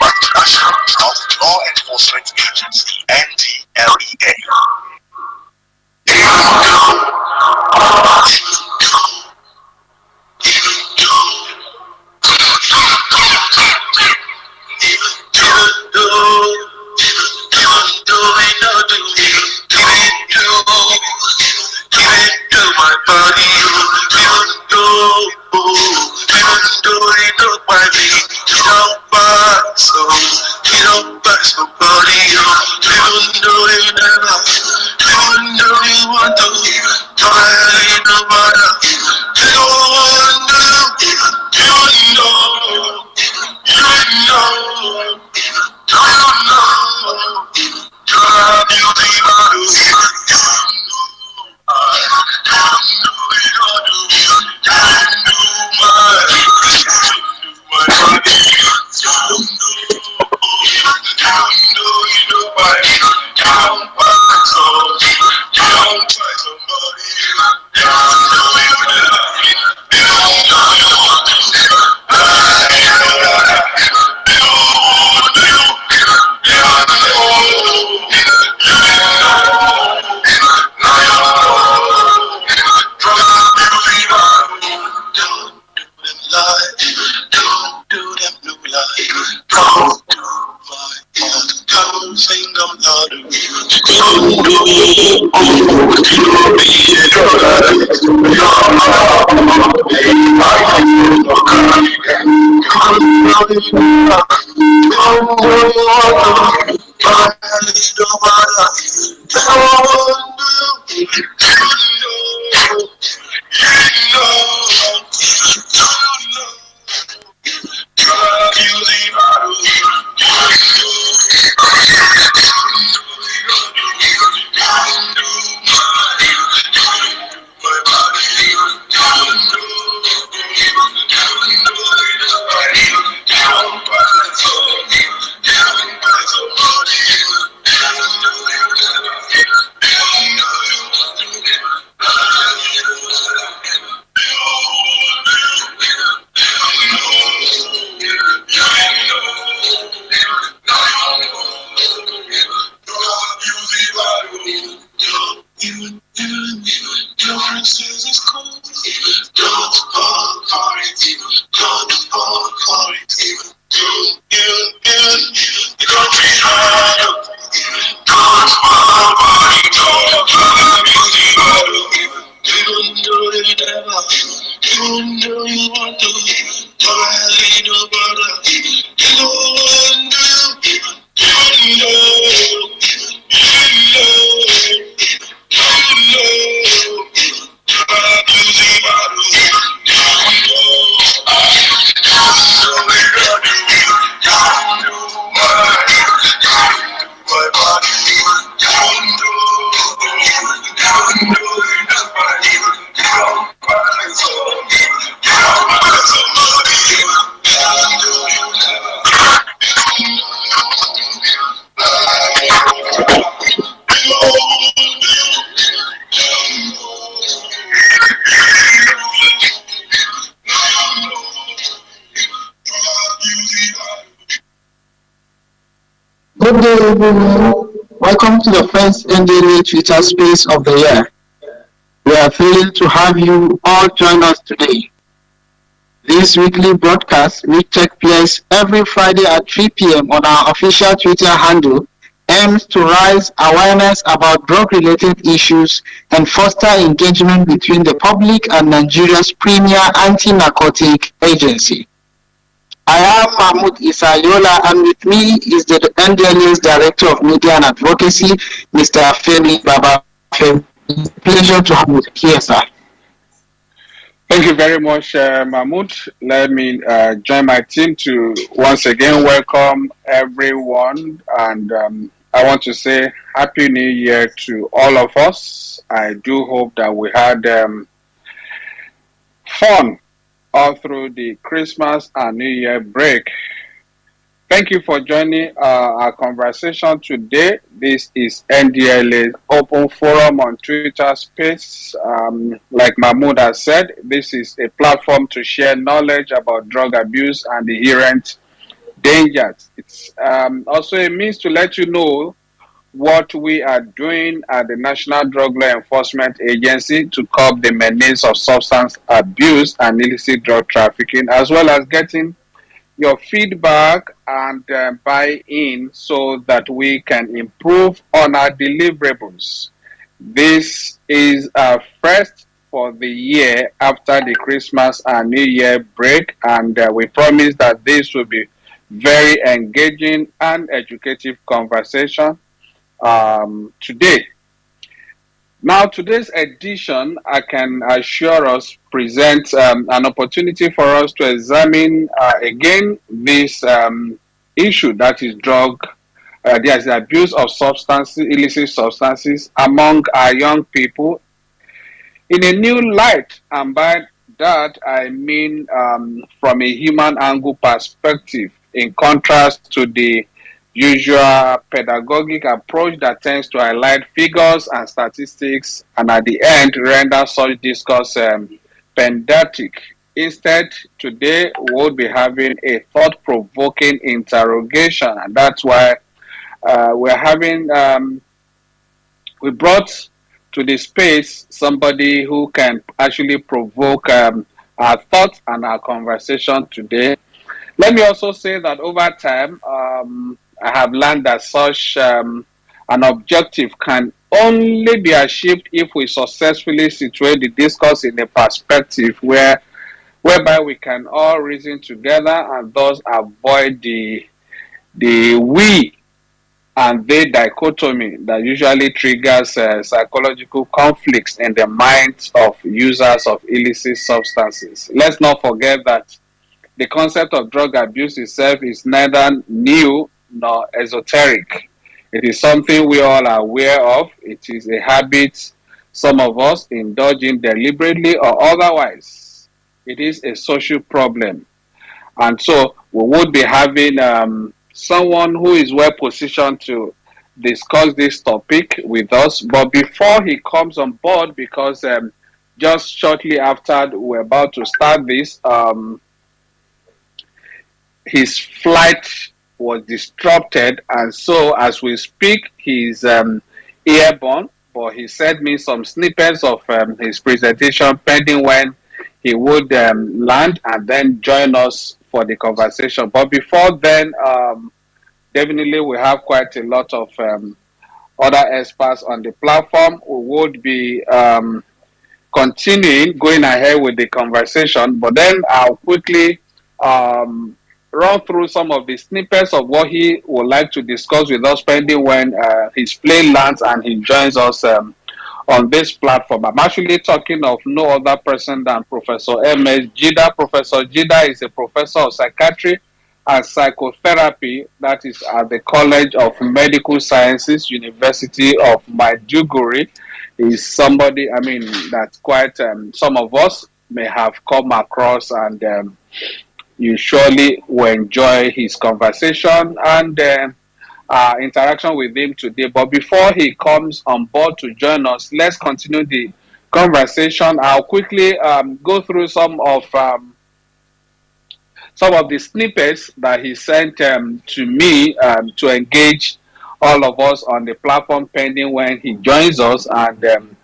by the National Health Law Enforcement Agency, NDLEA. Good day, everyone. Welcome to the first NDLA Twitter Space of the year. We are thrilled to have you all join us today. This weekly broadcast, which takes place every Friday at 3 p.m. on our official Twitter handle, aims to raise awareness about drug-related issues and foster engagement between the public and Nigeria's premier anti-narcotic agency. I am Mahmoud Isayola, and with me is the NDLA's Director of Media and Advocacy, Mr. Femi Baba. Pleasure to have you here, sir. Thank you very much, Mahmoud. Let me join my team to once again welcome everyone, and I want to say Happy New Year to all of us. I do hope that we had fun all through the Christmas and New Year break. Thank you for joining our conversation today. This is NDLA's open forum on Twitter Space. Like Mahmoud has said, this is a platform to share knowledge about drug abuse and the inherent dangers. It's also a means to let you know what we are doing at the National Drug Law Enforcement Agency to curb the menace of substance abuse and illicit drug trafficking, as well as getting your feedback and buy-in so that we can improve on our deliverables. This is our first for the year after the Christmas and New Year break, and we promise that this will be very engaging and educative conversation today. Now, today's edition, I can assure us, presents an opportunity for us to examine again this issue, that is there's the abuse of substances, illicit substances among our young people in a new light. And by that, I mean from a human angle perspective, in contrast to the usual pedagogic approach that tends to highlight figures and statistics and at the end render such discourse pedantic. Instead, today we'll be having a thought-provoking interrogation, and that's why we brought to the space somebody who can actually provoke our thoughts and our conversation today. Let me also say that over time, I have learned that such an objective can only be achieved if we successfully situate the discourse in a perspective whereby we can all reason together and thus avoid the we and they dichotomy that usually triggers psychological conflicts in the minds of users of illicit substances. Let's not forget that the concept of drug abuse itself is neither new nor esoteric. It is something we all are aware of. It is a habit some of us indulge in deliberately or otherwise. It is a social problem. And so we would be having someone who is well positioned to discuss this topic with us. But before he comes on board, because just shortly after we're about to start this, his flight was disrupted, and so as we speak, he's airborne. But he sent me some snippets of his presentation pending when he would land and then join us for the conversation. But before then, definitely we have quite a lot of other experts on the platform who would be going ahead with the conversation. But then I'll quickly run through some of the snippets of what he would like to discuss with us pending when his plane lands and he joins us on this platform. I'm actually talking of no other person than Professor M.S. Jida. Professor Jida is a professor of psychiatry and psychotherapy that is at the College of Medical Sciences, University of Maiduguri. He's somebody, I mean, that's quite some of us may have come across, and you surely will enjoy his conversation and interaction with him today. But before he comes on board to join us, let's continue the conversation. I'll quickly go through some of the snippets that he sent to me to engage all of us on the platform pending when he joins us. And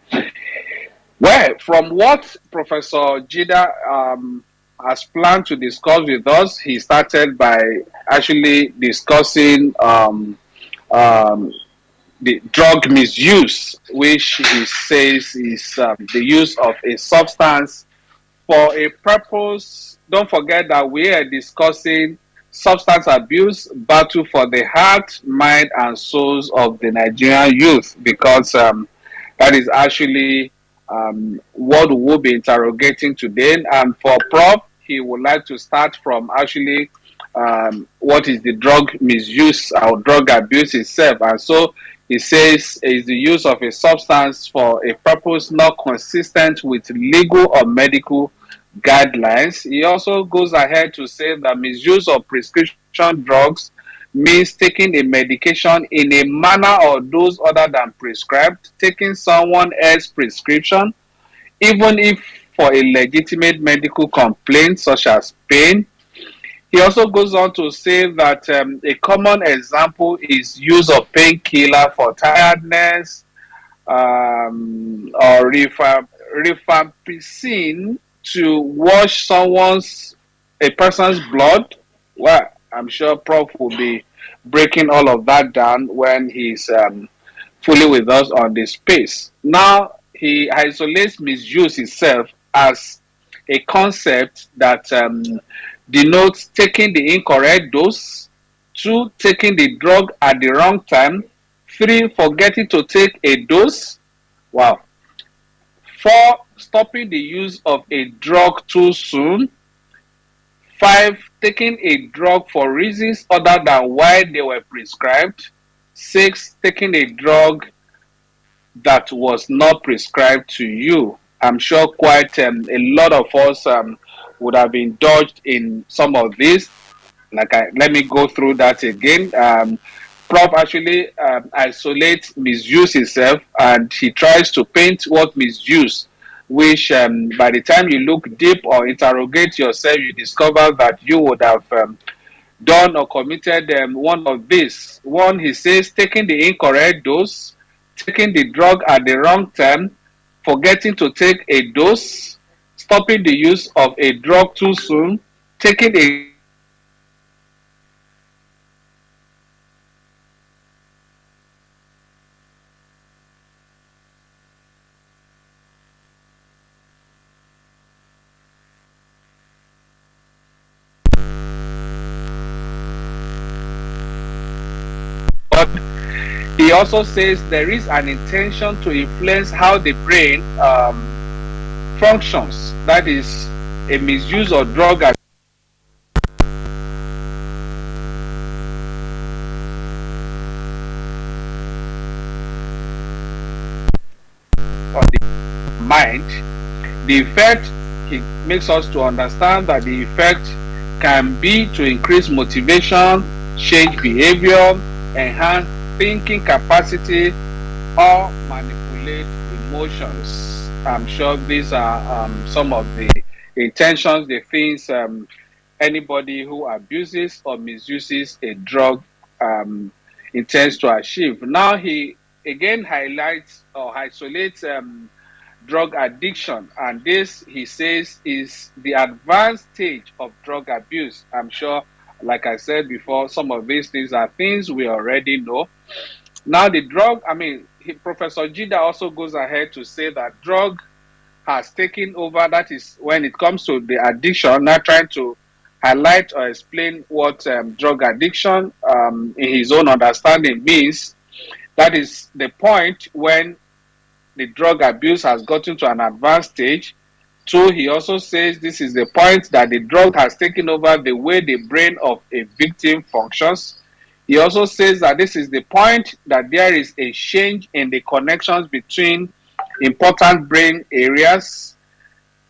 well, from what Professor Jida has planned to discuss with us, he started by actually discussing the drug misuse, which he says is the use of a substance for a purpose. Don't forget that we are discussing substance abuse, battle for the heart, mind, and souls of the Nigerian youth, because that is actually what we'll be interrogating today. And for Prof, he would like to start from actually what is the drug misuse or drug abuse itself. And so he says is the use of a substance for a purpose not consistent with legal or medical guidelines. He also goes ahead to say that misuse of prescription drugs means taking a medication in a manner or dose other than prescribed, taking someone else's prescription, even if for a legitimate medical complaint such as pain. He also goes on to say that a common example is use of painkiller for tiredness, or rifampicin to wash a person's blood. Well, I'm sure Prof will be breaking all of that down when he's fully with us on this space. Now, he isolates misuse itself as a concept that denotes taking the incorrect dose, two, taking the drug at the wrong time, three, forgetting to take a dose, wow, four, stopping the use of a drug too soon, five, taking a drug for reasons other than why they were prescribed, six, taking a drug that was not prescribed to you. I'm sure quite a lot of us would have indulged in some of this. Let me go through that again. Prof actually isolates misuse itself, and he tries to paint what misuse, which by the time you look deep or interrogate yourself, you discover that you would have done or committed one of these. One, he says, taking the incorrect dose, taking the drug at the wrong time, forgetting to take a dose, stopping the use of a drug too soon, taking a but he also says there is an intention to influence how the brain functions. That is a misuse of drug as on the mind. The effect, he makes us to understand that the effect can be to increase motivation, change behavior, enhance thinking capacity, or manipulate emotions. I'm sure these are some of the intentions, the things anybody who abuses or misuses a drug intends to achieve. Now, he again highlights or isolates drug addiction, and this, he says, is the advanced stage of drug abuse. I'm sure, like I said before, some of these things are things we already know. Now, the drug, Professor Jida also goes ahead to say that drug has taken over. That is when it comes to the addiction, not trying to highlight or explain what drug addiction, in his own understanding, means. That is the point when the drug abuse has gotten to an advanced stage. Two, he also says this is the point that the drug has taken over the way the brain of a victim functions. He also says that this is the point that there is a change in the connections between important brain areas.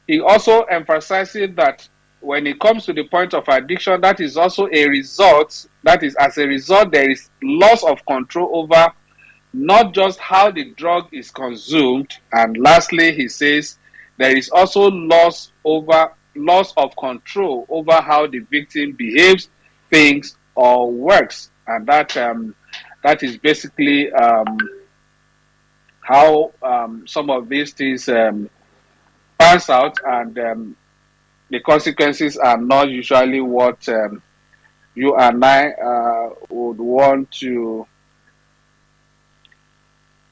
He also emphasizes that when it comes to the point of addiction, that is also a result, that is, as a result, there is loss of control over not just how the drug is consumed. And lastly, he says there is also loss of control over how the victim behaves, thinks, or works. And that is basically how some of these things pans out, and the consequences are not usually what you and I would want to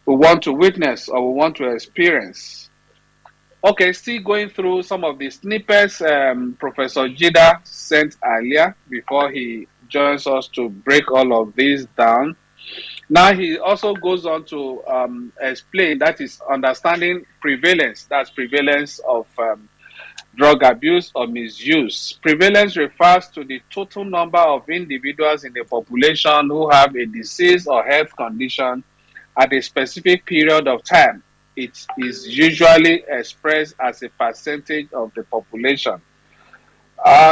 witness or we want to experience. Okay, still going through some of the snippets Professor Jida sent earlier before he joins us to break all of these down. Now, he also goes on to explain, that is, understanding prevalence. That's prevalence of drug abuse or misuse. Prevalence refers to the total number of individuals in the population who have a disease or health condition at a specific period of time. It is usually expressed as a percentage of the population.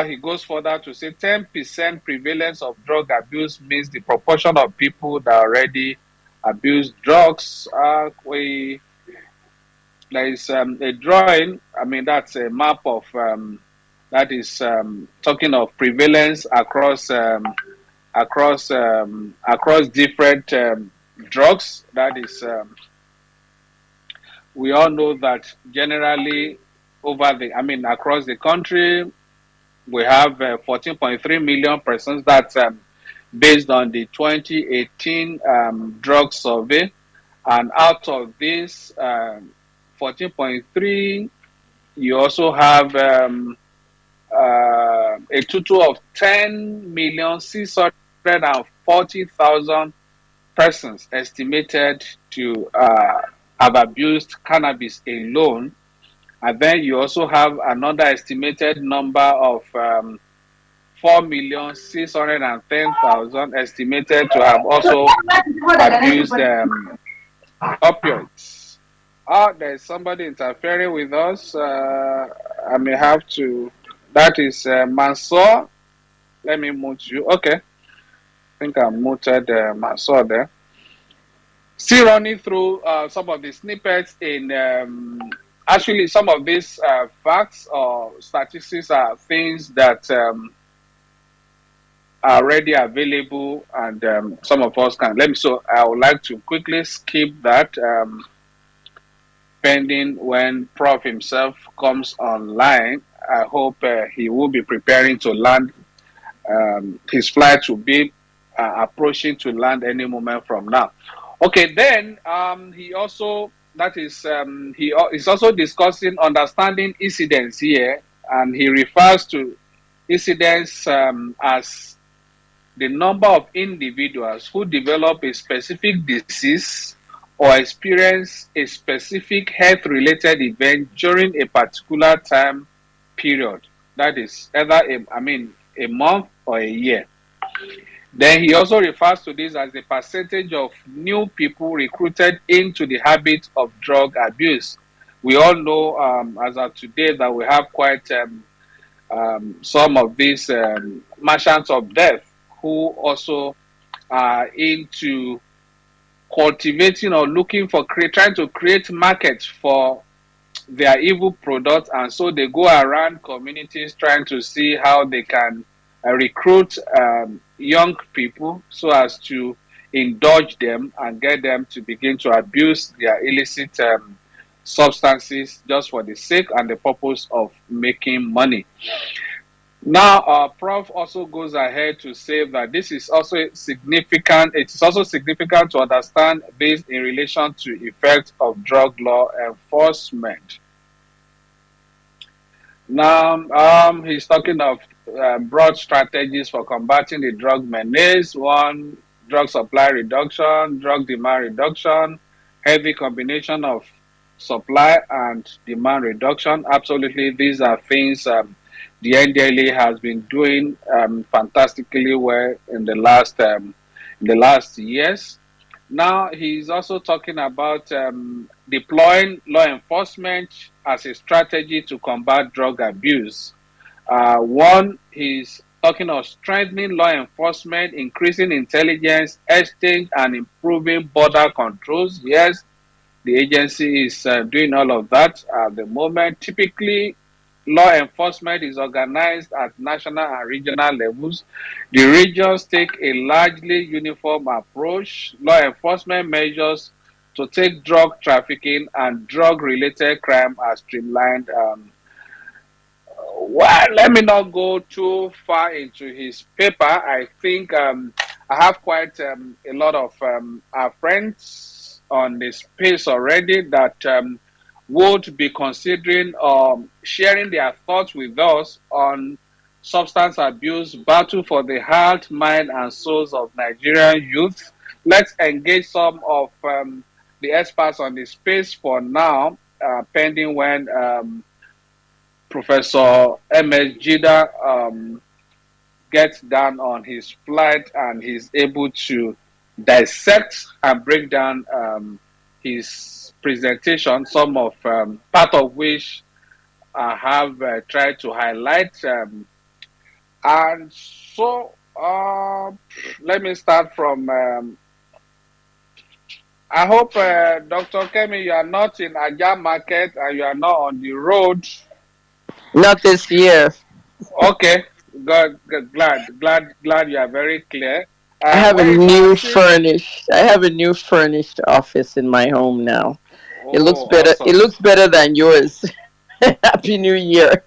He goes further to say 10% prevalence of drug abuse means the proportion of people that already abuse drugs. There is a drawing. I mean, that's a map of that is talking of prevalence across different drugs. That is, we all know that generally across the country, we have 14.3 million persons. That's based on the 2018 drug survey. And out of this 14.3, you also have a total of 10,640,000 persons estimated to have abused cannabis alone. And then you also have another estimated number of 4,610,000 estimated to have also abused opioids. There's somebody interfering with us. I may have to. That is Mansour. Let me mute you. Okay. I think I muted Mansour there. Still running through some of the snippets in. Actually, some of these facts or statistics are things that are already available, and some of us can. So I would like to quickly skip that, pending when Prof himself comes online. I hope he will be preparing to land. His flight will be approaching to land any moment from now. Okay, then he also. That is, he is also discussing understanding incidents here, and he refers to incidents as the number of individuals who develop a specific disease or experience a specific health-related event during a particular time period. That is either a month or a year. Then he also refers to this as the percentage of new people recruited into the habit of drug abuse. We all know, as of today, that we have quite some of these merchants of death who also are into cultivating or looking for trying to create markets for their evil products, and so they go around communities trying to see how they can recruit young people so as to indulge them and get them to begin to abuse their illicit substances just for the sake and the purpose of making money. Now, Prof also goes ahead to say that this is also significant. It is also significant to understand this in relation to effects of drug law enforcement. Now, he's talking of broad strategies for combating the drug menace. One, drug supply reduction, drug demand reduction, heavy combination of supply and demand reduction. Absolutely, these are things the NDLA has been doing fantastically well in the last years. Now he's also talking about deploying law enforcement as a strategy to combat drug abuse. One, he's talking of strengthening law enforcement, increasing intelligence exchange, and improving border controls. Yes, the agency is doing all of that at the moment. Typically, law enforcement is organized at national and regional levels. The regions take a largely uniform approach. Law enforcement measures to take drug trafficking and drug-related crime are streamlined. Well, let me not go too far into his paper. I think I have quite a lot of our friends on the space already that would be considering sharing their thoughts with us on substance abuse, battle for the heart, mind, and souls of Nigerian youth. Let's engage some of the experts on the space for now, pending when Professor M.S. Jida gets down on his flight and he's able to dissect and break down his presentation, some of part of which I have tried to highlight And so, let me start from. I hope, Dr. Kemi, you are not in Ajah Market and you are not on the road. Not this year. Okay, glad you are very clear. I have a Where is our new team? furnished. I have a new furnished office in my home now. It looks Oh, better. It awesome. looks better than yours. Happy New Year.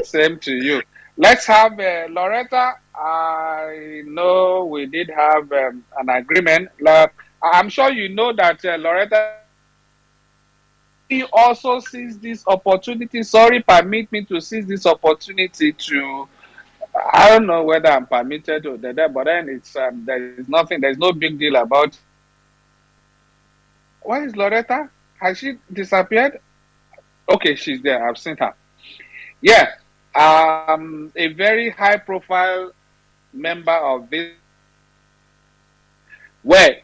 Same to you. Let's have Loretta. I know we did have an agreement. I'm sure you know that Loretta also sees this opportunity. Sorry, permit me to seize this opportunity to. I don't know whether I'm permitted to do that, but then it's there is nothing. There's no big deal about. Where is Loretta? Has she disappeared? Okay, she's there. I've seen her. Yeah, a very high profile member of this, where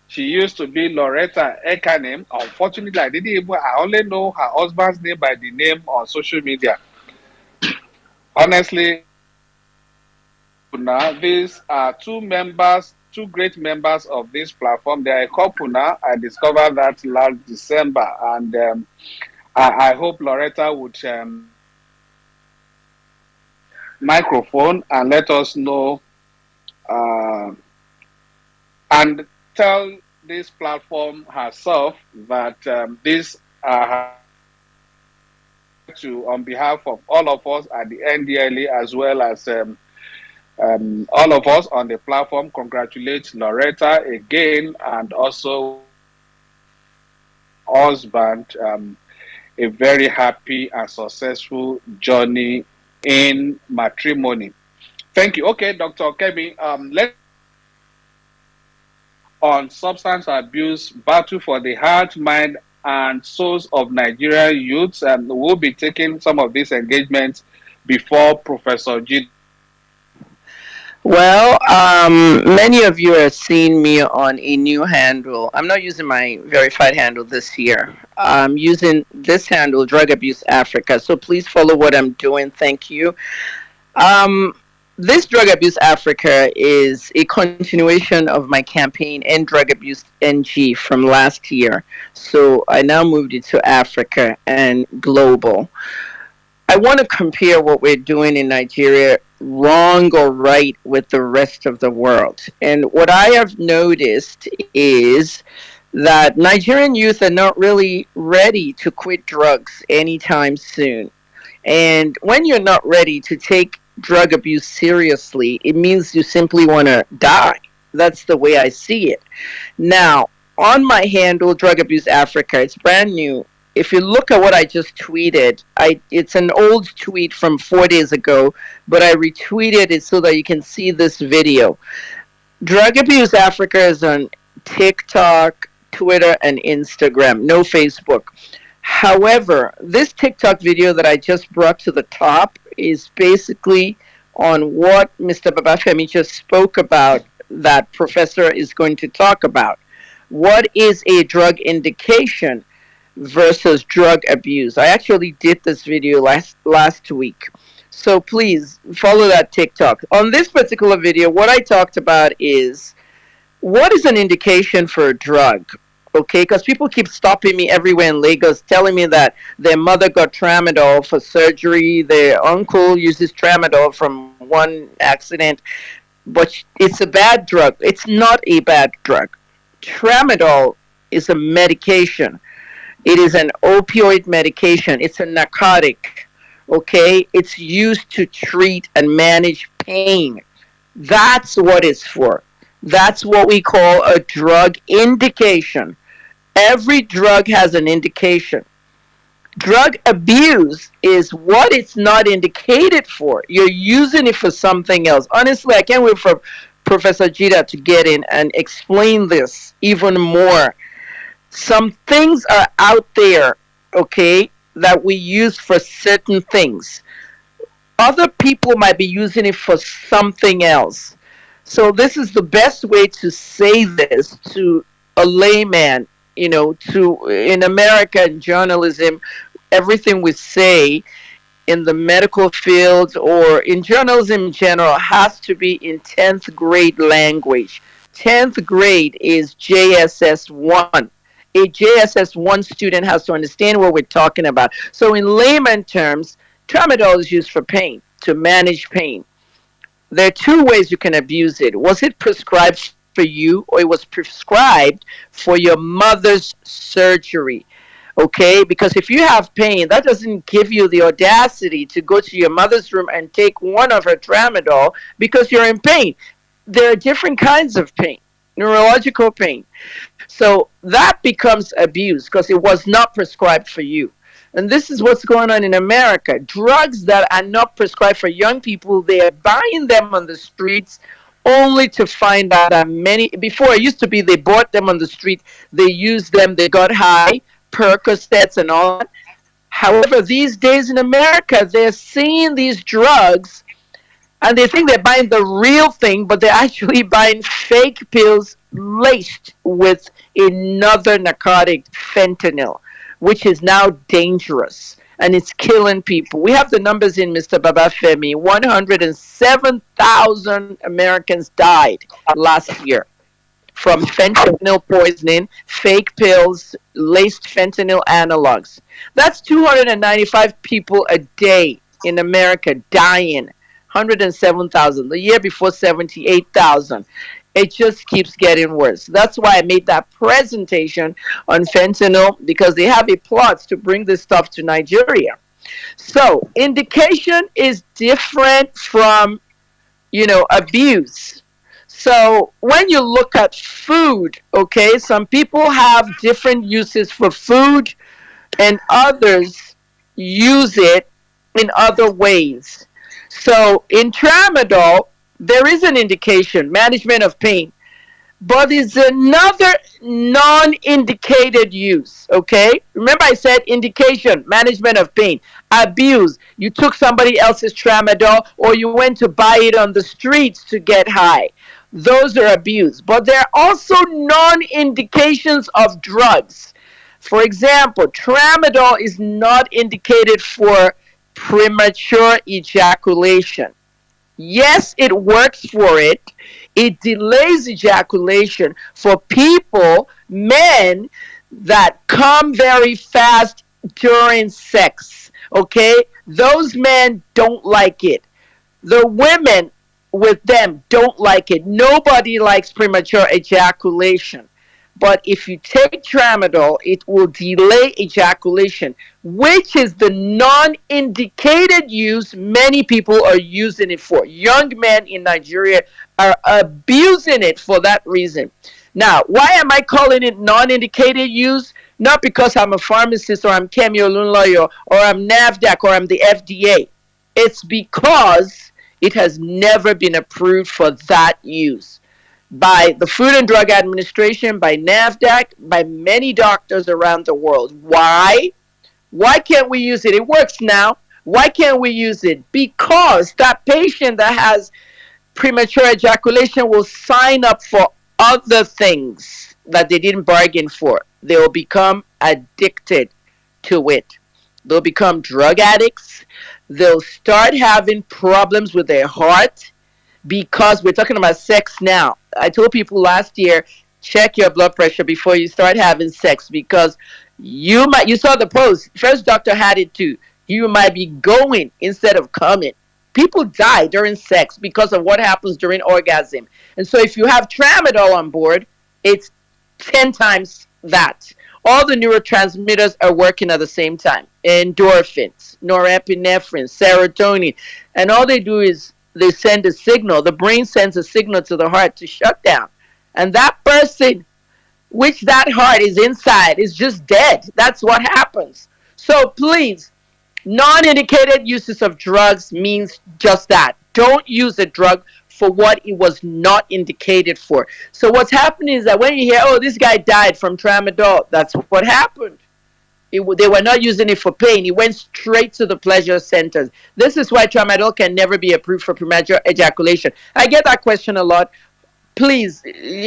she used to be Loretta Ekanem. Unfortunately, I didn't even, I only know her husband's name by the name on social media. Honestly, now these are two great members of this platform. They are a couple now. I discovered that last December, and I hope Loretta would microphone and let us know uh, and tell this platform herself that this to on behalf of all of us at the NDLE as well as all of us on the platform congratulate Loretta again and also husband a very happy and successful journey in matrimony. Thank you. Okay, Dr. Kemi, let's on substance abuse, battle for the heart, mind, and souls of Nigerian youths. And we'll be taking some of these engagements before Professor G. Well, many of you have seen me on a new handle. I'm not using my verified handle this year. I'm using this handle, Drug Abuse Africa. So please follow what I'm doing. Thank you. Um, this Drug Abuse Africa is a continuation of my campaign End Drug Abuse NG from last year. So I now moved it to Africa and global. I want to compare what we're doing in Nigeria, wrong or right, with the rest of the world. And what I have noticed is that Nigerian youth are not really ready to quit drugs anytime soon. And when you're not ready to take drug abuse seriously, it means you simply want to die. That's the way I see it. Now, on my handle, Drug Abuse Africa, it's brand new. If you look at what I just tweeted, it's an old tweet from 4 days ago, but I retweeted it so that you can see this video. Drug Abuse Africa is on TikTok, Twitter, and Instagram, no Facebook. However, this TikTok video that I just brought to the top is basically on what Mr. Babafemi just spoke about, that professor is going to talk about. What is a drug indication versus drug abuse? I actually did this video last week. So please follow that TikTok. On this particular video, what I talked about is what is an indication for a drug? Okay, because people keep stopping me everywhere in Lagos telling me that their mother got tramadol for surgery, their uncle uses tramadol from one accident, but it's a bad drug. It's not a bad drug. Tramadol is a medication. It is an opioid medication. It's a narcotic. Okay, it's used to treat and manage pain. That's what it's for. That's what we call a drug indication. Every drug has an indication. Drug abuse is what it's not indicated for. You're using it for something else. Honestly, I can't wait for Professor Jida to get in and explain this even more. Some things are out there, okay, that we use for certain things. Other people might be using it for something else. So this is the best way to say this to a layman, to in America in journalism, everything we say in the medical field or in journalism in general has to be in 10th grade language. 10th grade is JSS 1. A JSS 1 student has to understand what we're talking about. So in layman terms, tramadol is used for pain, to manage pain. There are two ways you can abuse it. Was it prescribed for you, or it was prescribed for your mother's surgery? Okay, because if you have pain, that doesn't give you the audacity to go to your mother's room and take one of her tramadol because you're in pain. There are different kinds of pain, neurological pain. So that becomes abuse because it was not prescribed for you. And this is what's going on in America. Drugs that are not prescribed for young people, they are buying them on the streets only to find out that many, before it used to be they bought them on the street, they used them, they got high, Percocets and all that. However, these days in America, they're seeing these drugs and they think they're buying the real thing, but they're actually buying fake pills laced with another narcotic, fentanyl, which is now dangerous and it's killing people. We have the numbers in, Mr. Babafemi. 107,000 Americans died last year from fentanyl poisoning, fake pills, laced fentanyl analogs. That's 295 people a day in America dying. 107,000. The year before, 78,000. It just keeps getting worse. That's why I made that presentation on fentanyl, because they have a plot to bring this stuff to Nigeria. So indication is different from, abuse. So when you look at food, okay, some people have different uses for food and others use it in other ways. So in tramadol, there is an indication, management of pain, but it's another non-indicated use, okay? Remember I said indication, management of pain, abuse. You took somebody else's tramadol or you went to buy it on the streets to get high. Those are abuse. But there are also non-indications of drugs. For example, tramadol is not indicated for premature ejaculation. Yes, it works for it. It delays ejaculation for people, men, that come very fast during sex. Okay? Those men don't like it. The women with them don't like it. Nobody likes premature ejaculation. But if you take tramadol, it will delay ejaculation, which is the non-indicated use many people are using it for. Young men in Nigeria are abusing it for that reason. Now, why am I calling it non-indicated use? Not because I'm a pharmacist or I'm Kemi Olunloyo or I'm NAFDAC or I'm the FDA. It's because it has never been approved for that use by the Food and Drug Administration, by NAFDAC, by many doctors around the world. Why? Why can't we use it? It works now. Why can't we use it? Because that patient that has premature ejaculation will sign up for other things that they didn't bargain for. They will become addicted to it. They'll become drug addicts. They'll start having problems with their heart, because we're talking about sex now. I told people last year, check your blood pressure before you start having sex, because you saw the post. First doctor had it too. You might be going instead of coming. People die during sex because of what happens during orgasm. And so if you have tramadol on board, it's 10 times that. All the neurotransmitters are working at the same time. Endorphins, norepinephrine, serotonin. And all they do is they send a signal. The brain sends a signal to the heart to shut down. And that person, which that heart is inside, is just dead. That's what happens. So please, non-indicated uses of drugs means just that. Don't use a drug for what it was not indicated for. So what's happening is that when you hear, oh, this guy died from tramadol, that's what happened. They were not using it for pain. It went straight to the pleasure centers. This is why tramadol can never be approved for premature ejaculation. I get that question a lot. Please,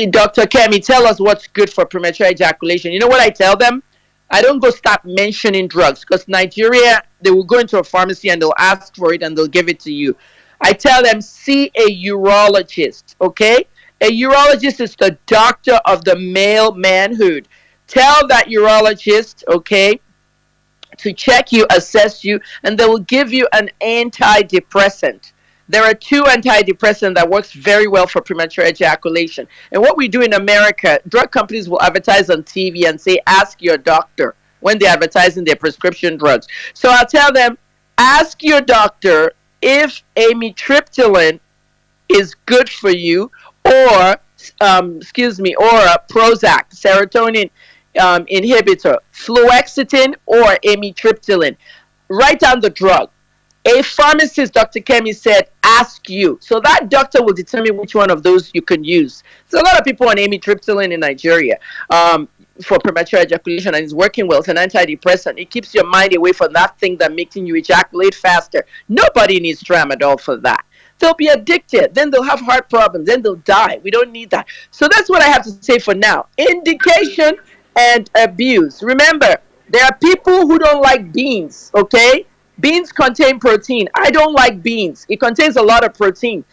Dr. Kemi, tell us what's good for premature ejaculation. You know what I tell them? I don't go start mentioning drugs because Nigeria, they will go into a pharmacy and they'll ask for it and they'll give it to you. I tell them, see a urologist, okay? A urologist is the doctor of the male manhood. Tell that urologist, okay, to check you, assess you, and they will give you an antidepressant. There are two antidepressants that works very well for premature ejaculation. And what we do in America, drug companies will advertise on TV and say, ask your doctor when they're advertising their prescription drugs. So I'll tell them, ask your doctor if amitriptyline is good for you, or or a Prozac, serotonin inhibitor, fluoxetine, or amitriptyline. Write down the drug. A pharmacist, Dr. Kemi said, ask you. So that doctor will determine which one of those you can use. There's a lot of people on amitriptyline in Nigeria for premature ejaculation, and it's working well. It's an antidepressant. It keeps your mind away from that thing that making you ejaculate faster. Nobody needs tramadol for that. They'll be addicted. Then they'll have heart problems. Then they'll die. We don't need that. So that's what I have to say for now. Indication and abuse. Remember, there are people who don't like beans, okay? Beans contain protein. I don't like beans. It contains a lot of protein.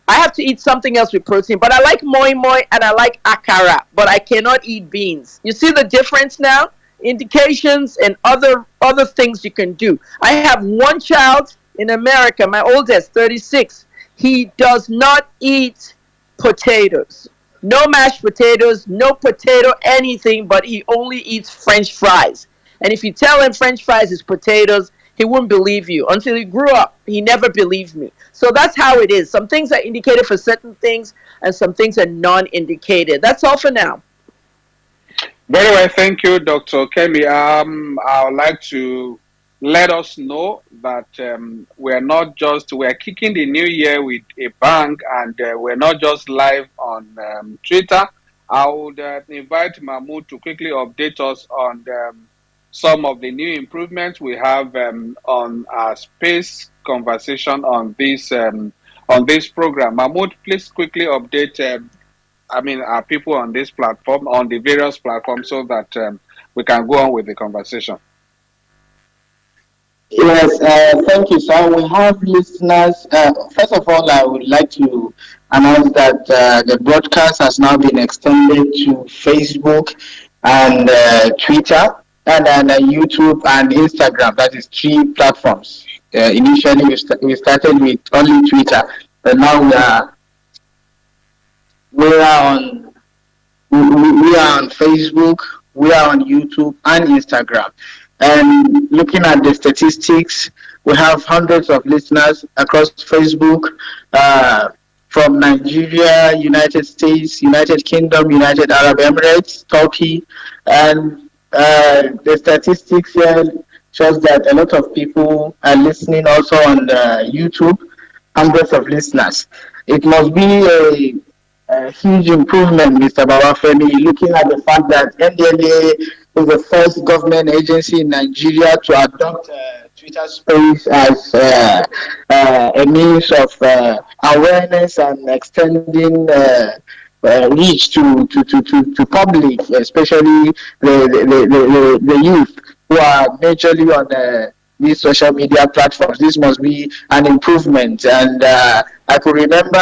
I have to eat something else with protein. But I like moi moi and I like akara. But I cannot eat beans. You see the difference now? Indications and other things you can do. I have one child in America, my oldest, 36. He does not eat potatoes. No mashed potatoes, no potato, anything, but he only eats French fries. And if you tell him French fries is potatoes, he wouldn't believe you. Until he grew up, he never believed me. So that's how it is. Some things are indicated for certain things, and some things are non-indicated. That's all for now. Very well, thank you, Dr. Kemi. I would like to let us know that we're kicking the new year with a bang, and we're not just live on Twitter. I would invite Mahmoud to quickly update us on some of the new improvements we have on our space conversation on this program. Mahmoud, please quickly update our people on this platform, on the various platforms, so that we can go on with the conversation. Yes, thank you, sir. We have listeners. First of all, I would like to announce that the broadcast has now been extended to Facebook and Twitter, and then YouTube and Instagram. That is 3 platforms. Initially, we started with only Twitter, but now we are on Facebook, we are on YouTube and Instagram. And looking at the statistics, we have hundreds of listeners across Facebook from Nigeria, United States, United Kingdom, United Arab Emirates, Turkey, and the statistics here shows that a lot of people are listening also on YouTube, hundreds of listeners. It must be a huge improvement, Mr. Babafemi, looking at the fact that NDLA is the first government agency in Nigeria to adopt Twitter Space as a means of awareness and extending reach to public, especially the youth who are majorly on these social media platforms. This must be an improvement. And I could remember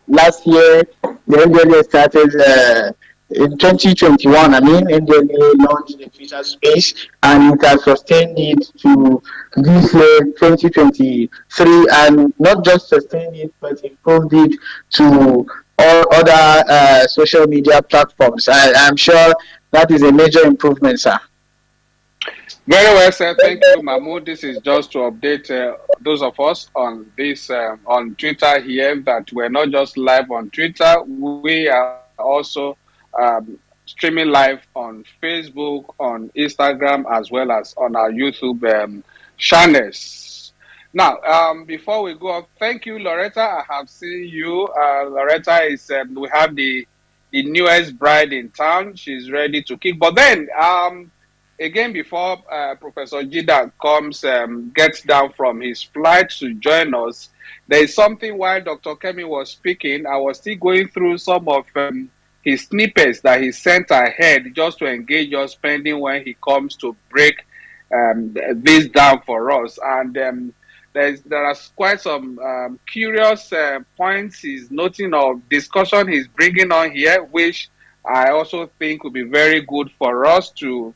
last year, the NDLA started in 2021, NDLA launched the Twitter Space, and it has sustained it to this year, 2023, and not just sustained it, but improved it to all other social media platforms. I'm sure that is a major improvement, sir. Very well, sir. Thank you, Mahmoud. This is just to update those of us on this on Twitter here that we're not just live on Twitter. We are also streaming live on Facebook, on Instagram, as well as on our YouTube channels. Now, before we go on, thank you, Loretta. I have seen you. Loretta is, we have the newest bride in town. She's ready to kick. But then, again, before Professor Jida gets down from his flight to join us, there is something while Dr. Kemi was speaking. I was still going through some of his snippets that he sent ahead just to engage us pending when he comes to break this down for us. And there are quite some curious points he's noting or discussion he's bringing on here, which I also think would be very good for us to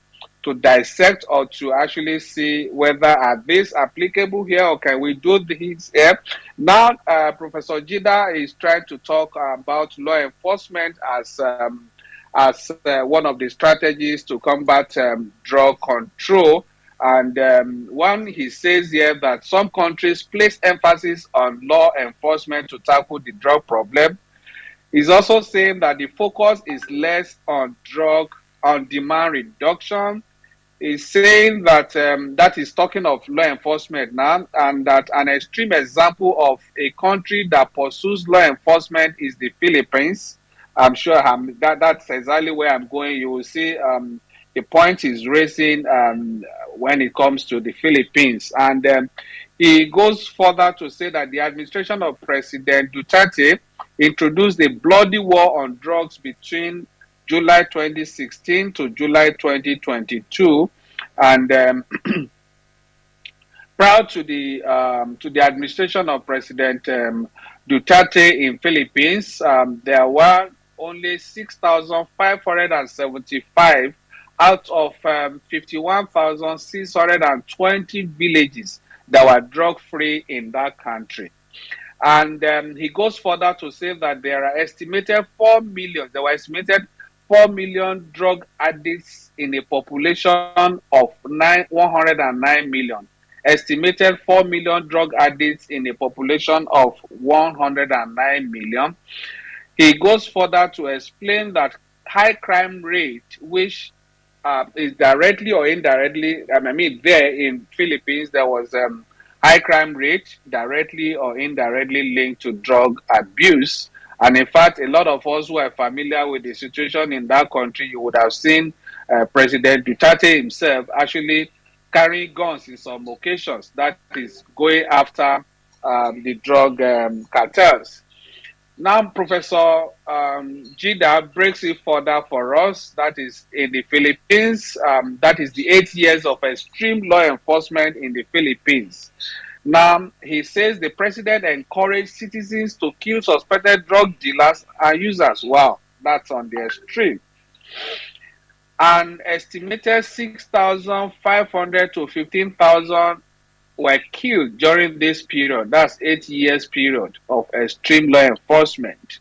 dissect or to actually see whether are these applicable here or can we do this here. Now, Professor Jida is trying to talk about law enforcement as one of the strategies to combat drug control. And one, he says here that some countries place emphasis on law enforcement to tackle the drug problem. He's also saying that the focus is less on drug on demand reduction. He's saying that that is talking of law enforcement now, and that an extreme example of a country that pursues law enforcement is the Philippines. I'm sure that's exactly where I'm going. You will see the point he's raising when it comes to the Philippines. And he goes further to say that the administration of President Duterte introduced a bloody war on drugs between July 2016 to July 2022, and prior to the administration of President Duterte in Philippines, there were only 6,575 out of 51,620 villages that were drug-free in that country. And he goes further to say that there are estimated 4 million, there were estimated 4 million drug addicts in a population of 109 million. Estimated 4 million drug addicts in a population of 109 million. He goes further to explain that high crime rate, which is directly or indirectly, there in Philippines, there was high crime rate directly or indirectly linked to drug abuse. And in fact, a lot of us who are familiar with the situation in that country, you would have seen President Duterte himself actually carrying guns in some occasions. That is going after the drug cartels. Now, Professor Jida breaks it further for us. That is in the Philippines. That is the 8 years of extreme law enforcement in the Philippines. Now, he says the president encouraged citizens to kill suspected drug dealers and users. Wow, that's on the extreme. An estimated 6,500 to 15,000 were killed during this period. That's 8 years period of extreme law enforcement.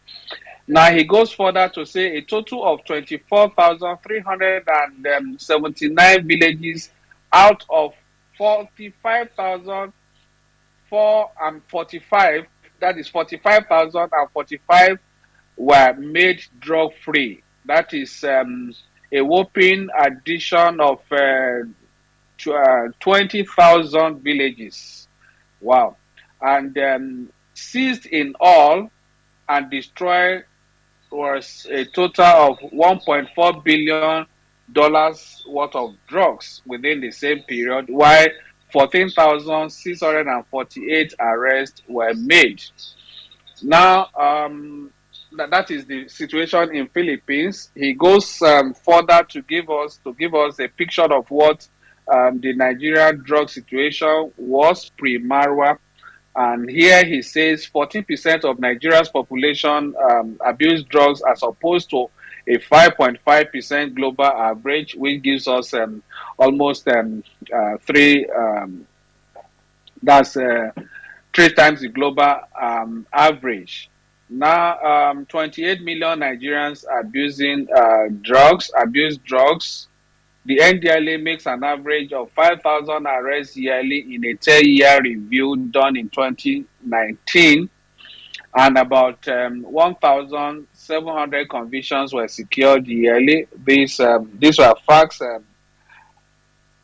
Now, he goes further to say a total of 24,379 villages out of 45,445, that is 45,045 were made drug free. That is a whopping addition of 20,000 villages. Wow. And seized in all and destroyed was a total of $1.4 billion worth of drugs within the same period, while 14,648 arrests were made. Now, that is the situation in Philippines. He goes further to give us a picture of what the Nigerian drug situation was pre-Marwa. And here he says 14% of Nigeria's population abuse drugs as opposed to a 5.5% global average, which gives us almost three times the global average. Now, 28 million Nigerians abuse drugs. The NDLA makes an average of 5,000 arrests yearly in a 10-year review done in 2019, and about 1,700 convictions were secured yearly. These were facts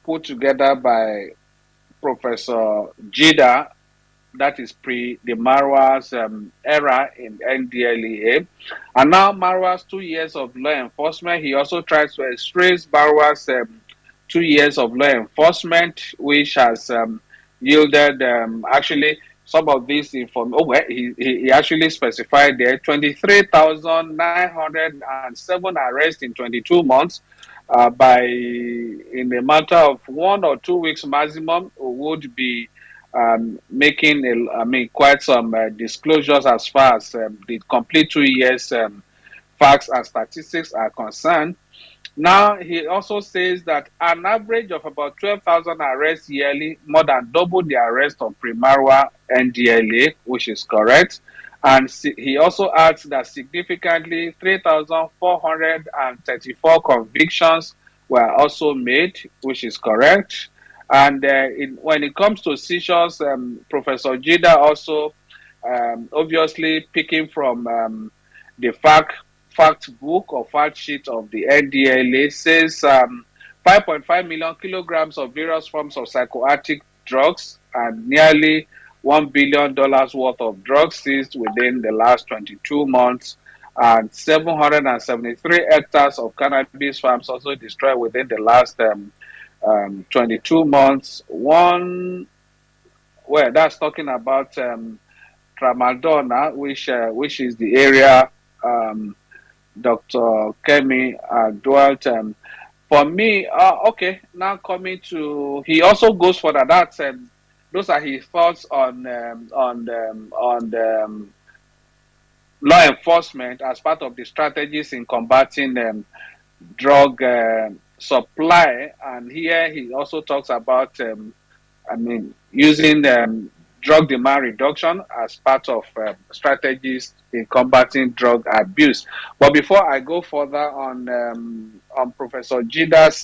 put together by Professor Jida. That is pre the Marwa's era in NDLEA. And now Marwa's 2 years of law enforcement, he also tries to extrace Marwa's 2 years of law enforcement, which has yielded actually some of this information. Oh, well, he actually specified there 23,907 arrests in 22 months. By in a matter of 1 or 2 weeks maximum, would be making quite some disclosures as far as the complete 2 years facts and statistics are concerned. Now, he also says that an average of about 12,000 arrests yearly, more than double the arrest of Primarwa NDLA, which is correct. And he also adds that significantly 3,434 convictions were also made, which is correct. And when it comes to seizures, Professor Jida also obviously picking from the fact book or fact sheet of the NDLA says 5.5 million kilograms of various forms of psychoactive drugs and nearly $1 billion worth of drugs seized within the last 22 months, and 773 hectares of cannabis farms also destroyed within the last 22 months. That's talking about Tramadona, which is the area Dr. Kemi dwelt. For me, okay, now coming to, he also goes for that. That's those are his thoughts on law enforcement as part of the strategies in combating drug supply. And here he also talks about, using drug demand reduction as part of strategies in combating drug abuse. But before I go further on Professor Jida's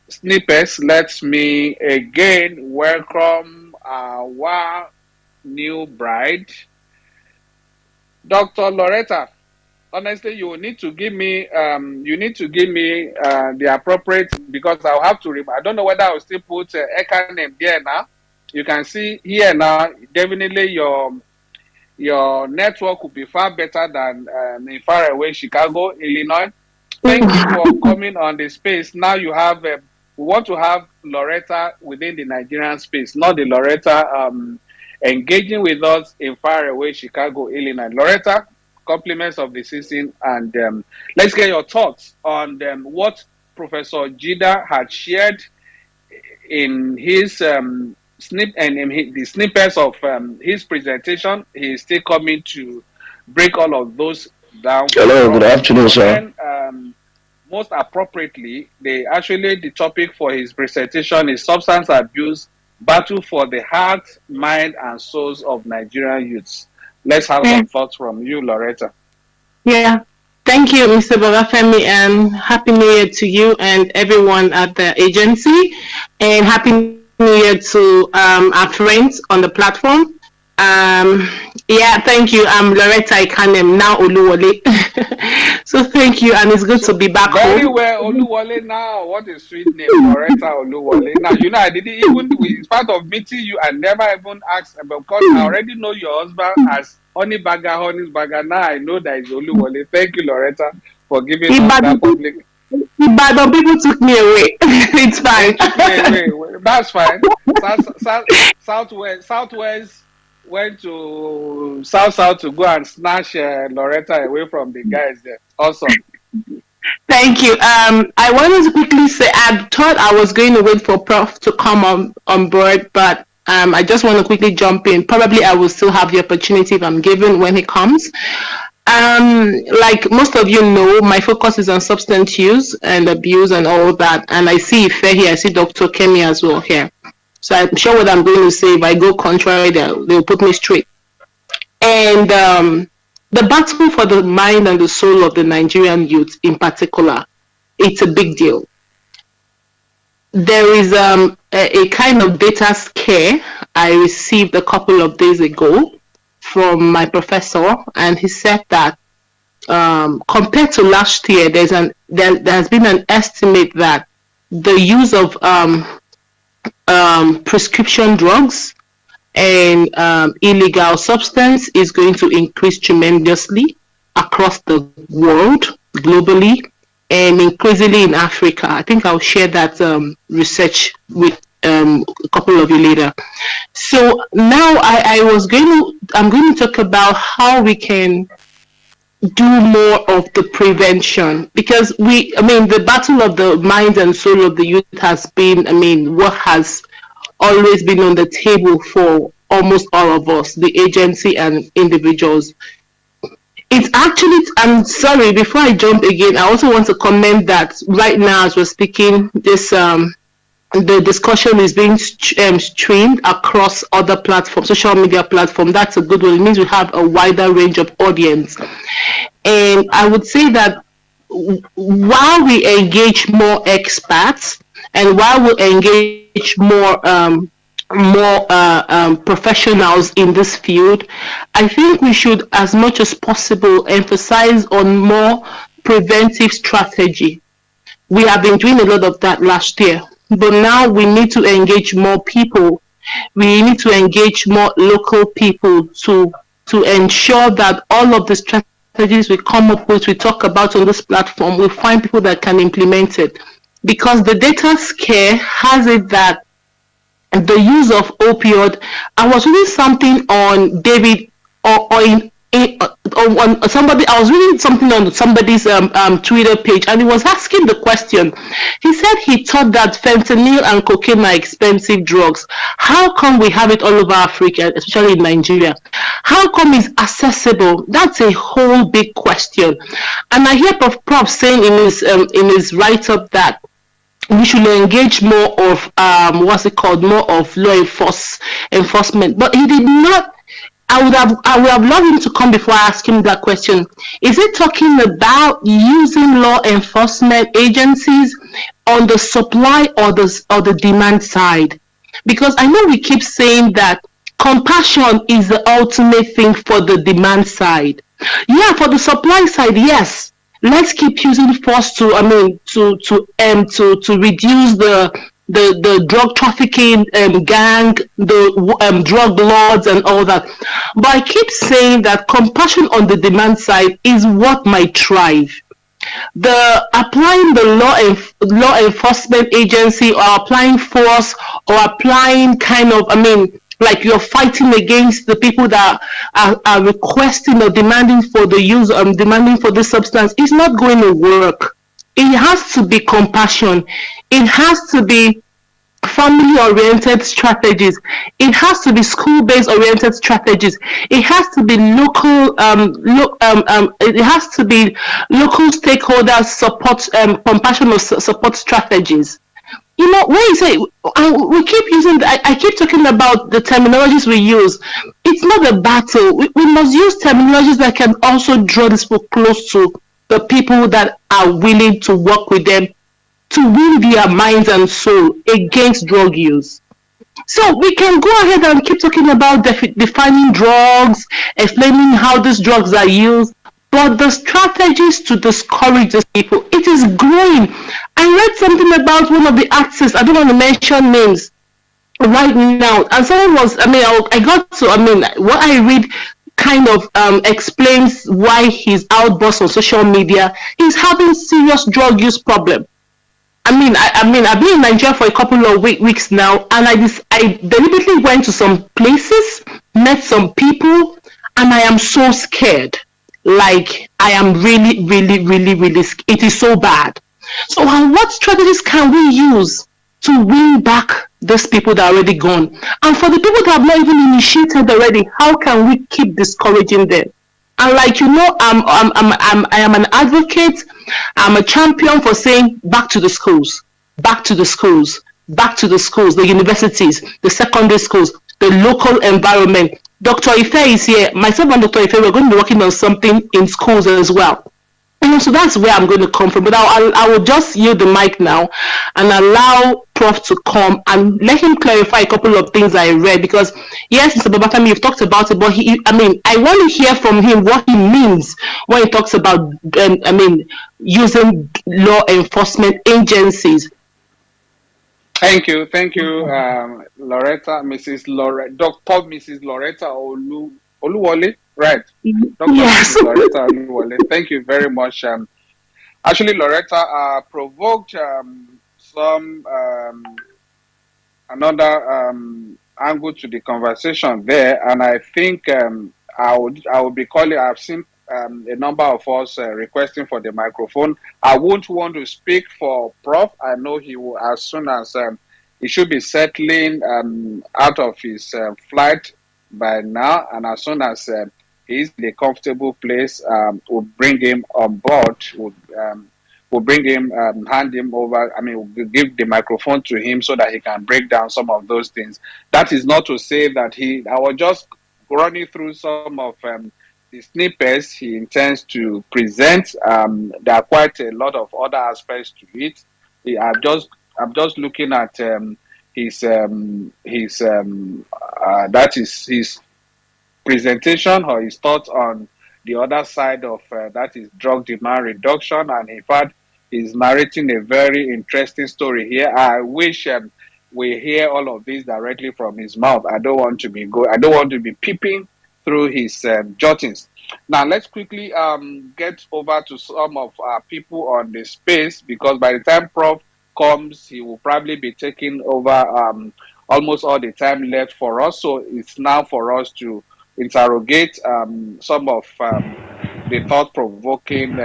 snippets, let me again welcome our new bride, Dr. Loretta. Honestly, you need to give me the appropriate, because I'll have to I don't know whether I'll still put Eka name there now. You can see here now, definitely your network will be far better than in far away Chicago, Illinois. Thank you for coming on the space. Now you have, we want to have Loretta within the Nigerian space, not the Loretta engaging with us in far away Chicago, Illinois. Loretta, compliments of the season, and let's get your thoughts on what Professor Jida had shared in his the snippets of his presentation. He is still coming to break all of those down. Hello, good afternoon, sir. And, most appropriately, the topic for his presentation is substance abuse, battle for the heart, mind, and souls of Nigerian youths. Let's have some thoughts from you, Loretta. Yeah. Thank you, Mr. Babafemi, and Happy New Year to you and everyone at the agency, and Happy New Year to our friends on the platform. Thank you. I'm Loretta Ikanem, now Oluwole. So thank you, and it's good to be back Very home. well, Oluwole now. What a sweet name, Loretta Oluwole. Now, I didn't even, it's part of meeting you, I never even asked about, because I already know your husband as Honey Bagger. Now I know that it's Oluwole. Thank you, Loretta, for giving us that public. But people took me away. It's fine. Wait. That's fine. Southwest went to South to go and snatch Loretta away from the guys there. Awesome. Thank you. I wanted to quickly say, I thought I was going to wait for Prof to come on board, but I just want to quickly jump in. Probably I will still have the opportunity if I'm given when he comes. Like most of you know, my focus is on substance use and abuse and all that. And I see Ife here, I see Dr. Kemi as well here. So I'm sure what I'm going to say, if I go contrary, they'll put me straight. And the battle for the mind and the soul of the Nigerian youth in particular, it's a big deal. There is a kind of data scare I received a couple of days ago from my professor, and he said that compared to last year, there has been an estimate that the use of prescription drugs and illegal substance is going to increase tremendously across the world, globally, and increasingly in Africa. I think I'll share that research with a couple of you later. So now I'm going to talk about how we can do more of the prevention, because the battle of the mind and soul of the youth has been, what has always been on the table for almost all of us, the agency and individuals. It's actually, I'm sorry, before I jump again, I also want to comment that right now as we're speaking, the discussion is being streamed across other platforms, social media platforms. That's a good one. It means we have a wider range of audience. And I would say that while we engage more experts and while we engage more professionals in this field, I think we should, as much as possible, emphasize on more preventive strategy. We have been doing a lot of that last year, but now we need to engage more people. We need to engage more local people to ensure that all of the strategies we come up with, we talk about on this platform, we find people that can implement it. Because the data scare has it that the use of opioid. I was reading something on David or on somebody. I was reading something on somebody's Twitter page, and he was asking the question. He said he thought that fentanyl and cocaine are expensive drugs. How come we have it all over Africa, especially in Nigeria? How come it's accessible? That's a whole big question. And I hear Prof saying in his write up that we should engage more of more of law enforcement. But he did not. I would have loved him to come before I ask him that question. Is he talking about using law enforcement agencies on the supply or the demand side? Because I know we keep saying that compassion is the ultimate thing for the demand side. Yeah, for the supply side, yes. Let's keep using force to reduce the drug trafficking gang, the drug lords and all that. But I keep saying that compassion on the demand side is what might thrive. The applying the law enforcement agency, or applying force, or applying like you're fighting against the people that are requesting or demanding for the use, demanding for this substance, is not going to work. It has to be compassion. It has to be family-oriented strategies. It has to be school-based oriented strategies. It has to be local. It has to be local stakeholders support, compassion support strategies. You know, when you say we keep using, I keep talking about the terminologies we use. It's not a battle. We must use terminologies that can also draw this people close to the people that are willing to work with them to win their minds and soul against drug use. So we can go ahead and keep talking about defining drugs, explaining how these drugs are used, but the strategies to discourage these people, it is growing. I read something about one of the artists, I don't want to mention names right now, and someone was, I got to, what I read kind of explains why his outburst on social media is having serious drug use problem. I've been in Nigeria for a couple of weeks now, and I deliberately went to some places, met some people, and I am so scared. Like, I am really, really, really, really scared. It is so bad. So what strategies can we use to win back those people that are already gone? And for the people that have not even initiated already, how can we keep discouraging them? And like, I am an advocate. I'm a champion for saying back to the schools, back to the schools, back to the schools, the universities, the secondary schools, the local environment. Dr. Ife is here. Myself and Dr. Ife, we're going to be working on something in schools as well. So that's where I'm going to come from. But I will just yield the mic now and allow Prof to come and let him clarify a couple of things I read. Because yes, Mr. Babatami, you've talked about it, but I want to hear from him what he means when he talks about using law enforcement agencies. Thank you, Loretta, Dr. Mrs. Loretta Oluwole, right? Dr. Yes. Mrs. Loretta Oluwole. Thank you very much. Actually, Loretta provoked some another angle to the conversation there, and I think I would be calling. I've seen a number of us requesting for the microphone. I won't want to speak for Prof. I know he will, as soon as he should be settling out of his flight by now, and as soon as he's in a comfortable place, we'll bring him on board. We'll bring him, hand him over. I mean, we'll give the microphone to him so that he can break down some of those things. That is not to say that I was just running through some of the snippets he intends to present. There are quite a lot of other aspects to it. I'm just looking at his that is his presentation or his thoughts on the other side of that is drug demand reduction, and in fact he's narrating a very interesting story here. I wish we hear all of this directly from his mouth. I don't want to be peeping through his jottings. Now let's quickly get over to some of our people on the space, because by the time Prof comes, he will probably be taking over almost all the time left for us. So it's now for us to interrogate some of the thought-provoking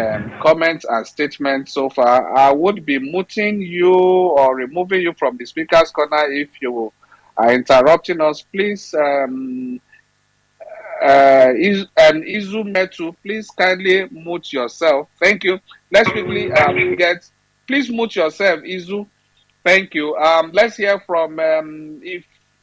comments and statements so far. I would be muting you or removing you from the speaker's corner if you are interrupting us. Please, Izumetu, please kindly mute yourself. Thank you. Let's quickly please mute yourself, Izu. Thank you. Let's hear from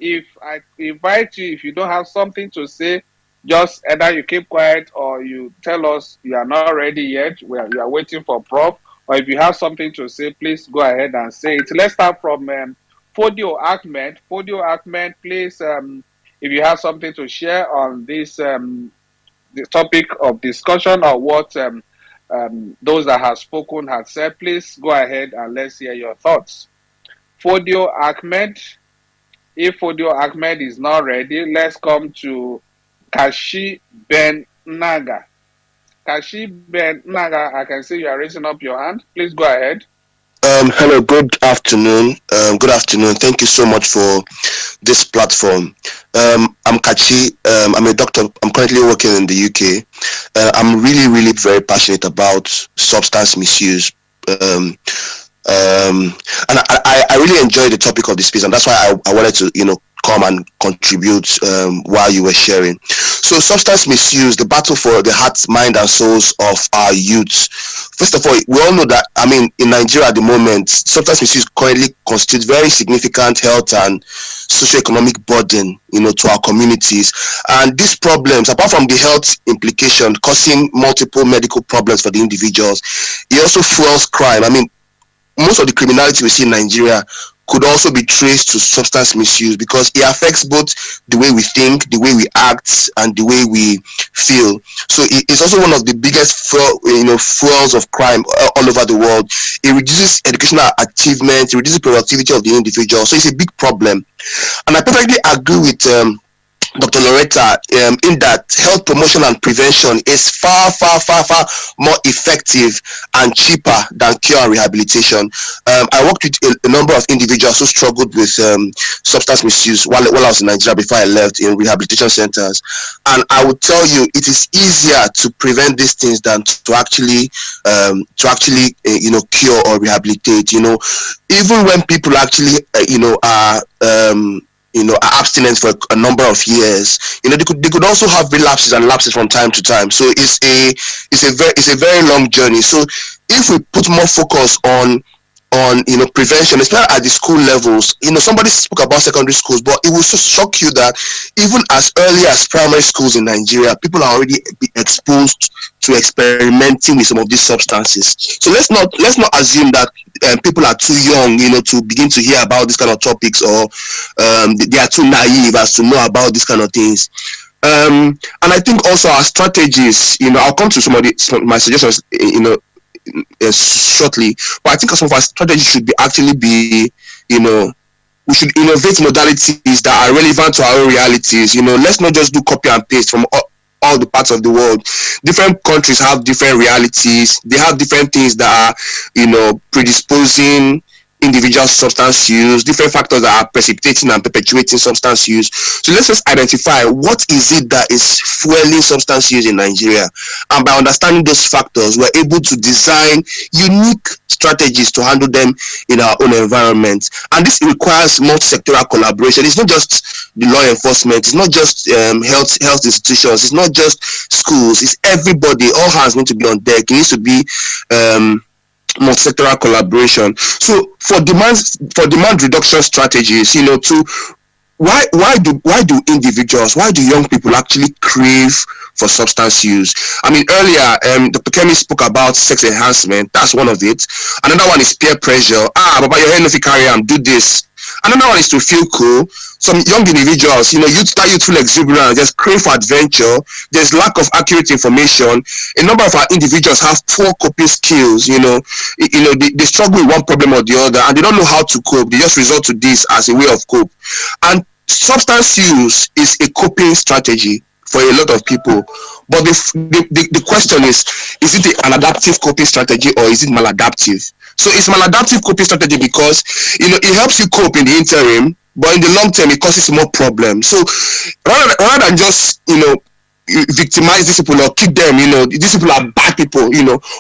if I invite you, if you don't have something to say, just either you keep quiet or you tell us you are not ready yet. You are waiting for Prof. Or if you have something to say, please go ahead and say it. Let's start from Fodio Ahmed. Fodio Ahmed, please, if you have something to share on this the topic of discussion or what those that have spoken have said, please go ahead and let's hear your thoughts. Fodio Ahmed. If Fodio Ahmed is not ready, let's come to Kashi Ben Naga. Kashi Ben Naga, I can see you are raising up your hand. Please go ahead. Hello, good afternoon. Good afternoon. Thank you so much for this platform. I'm Kachi. I'm a doctor. I'm currently working in the UK. I'm really very passionate about substance misuse. And I really enjoy the topic of this space, and that's why I wanted to, come and contribute while you were sharing. So substance misuse, the battle for the hearts, mind and souls of our youths. First of all, we all know that, in Nigeria at the moment, substance misuse currently constitutes very significant health and socioeconomic burden, to our communities. And these problems, apart from the health implication causing multiple medical problems for the individuals, it also fuels crime. Most of the criminality we see in Nigeria could also be traced to substance misuse, because it affects both the way we think, the way we act, and the way we feel. So it's also one of the biggest fuels of crime all over the world. It reduces educational achievement, it reduces productivity of the individual. So it's a big problem. And I perfectly agree with Dr. Loretta in that health promotion and prevention is far more effective and cheaper than cure and rehabilitation. I worked with a number of individuals who struggled with substance misuse while I was in Nigeria before I left, in rehabilitation centers, and I would tell you it is easier to prevent these things than to actually cure or rehabilitate. Even when people actually are abstinent for a number of years, they could also have relapses and lapses from time to time. So it's a very long journey. So if we put more focus on prevention, especially at the school levels. Somebody spoke about secondary schools, but it will just shock you that even as early as primary schools in Nigeria, people are already exposed to experimenting with some of these substances. So let's not assume that people are too young, to begin to hear about these kind of topics, or they are too naive as to know about these kind of things. And I think also our strategies, I'll come to some of my suggestions, shortly, but I think some of our strategies should be we should innovate modalities that are relevant to our own realities. Let's not just do copy and paste from all the parts of the world. Different countries have different realities. They have different things that are predisposing individual substance use, different factors that are precipitating and perpetuating substance use. So let's just identify what is it that is fueling substance use in Nigeria. And by understanding those factors, we're able to design unique strategies to handle them in our own environment. And this requires multi-sectoral collaboration. It's not just the law enforcement, it's not just health institutions, it's not just schools, it's everybody. All hands need to be on deck. It needs to be multi-sectoral collaboration. So for demand reduction strategies, to why do individuals, why do young people actually crave for substance use? I mean, earlier Dr. Kemi spoke about sex enhancement. That's one of it. Another one is peer pressure. Baba, your hair no fit carry am, do this. Another one is to feel cool. Some young individuals, youthful exuberance, there's crave for adventure, there's lack of accurate information. A number of our individuals have poor coping skills, they struggle with one problem or the other, and they don't know how to cope. They just resort to this as a way of cope. And substance use is a coping strategy for a lot of people. But the question is it an adaptive coping strategy or is it maladaptive? So it's maladaptive coping strategy because it helps you cope in the interim, but in the long term it causes more problems. So rather than just victimize these people or kick them, these people are bad people,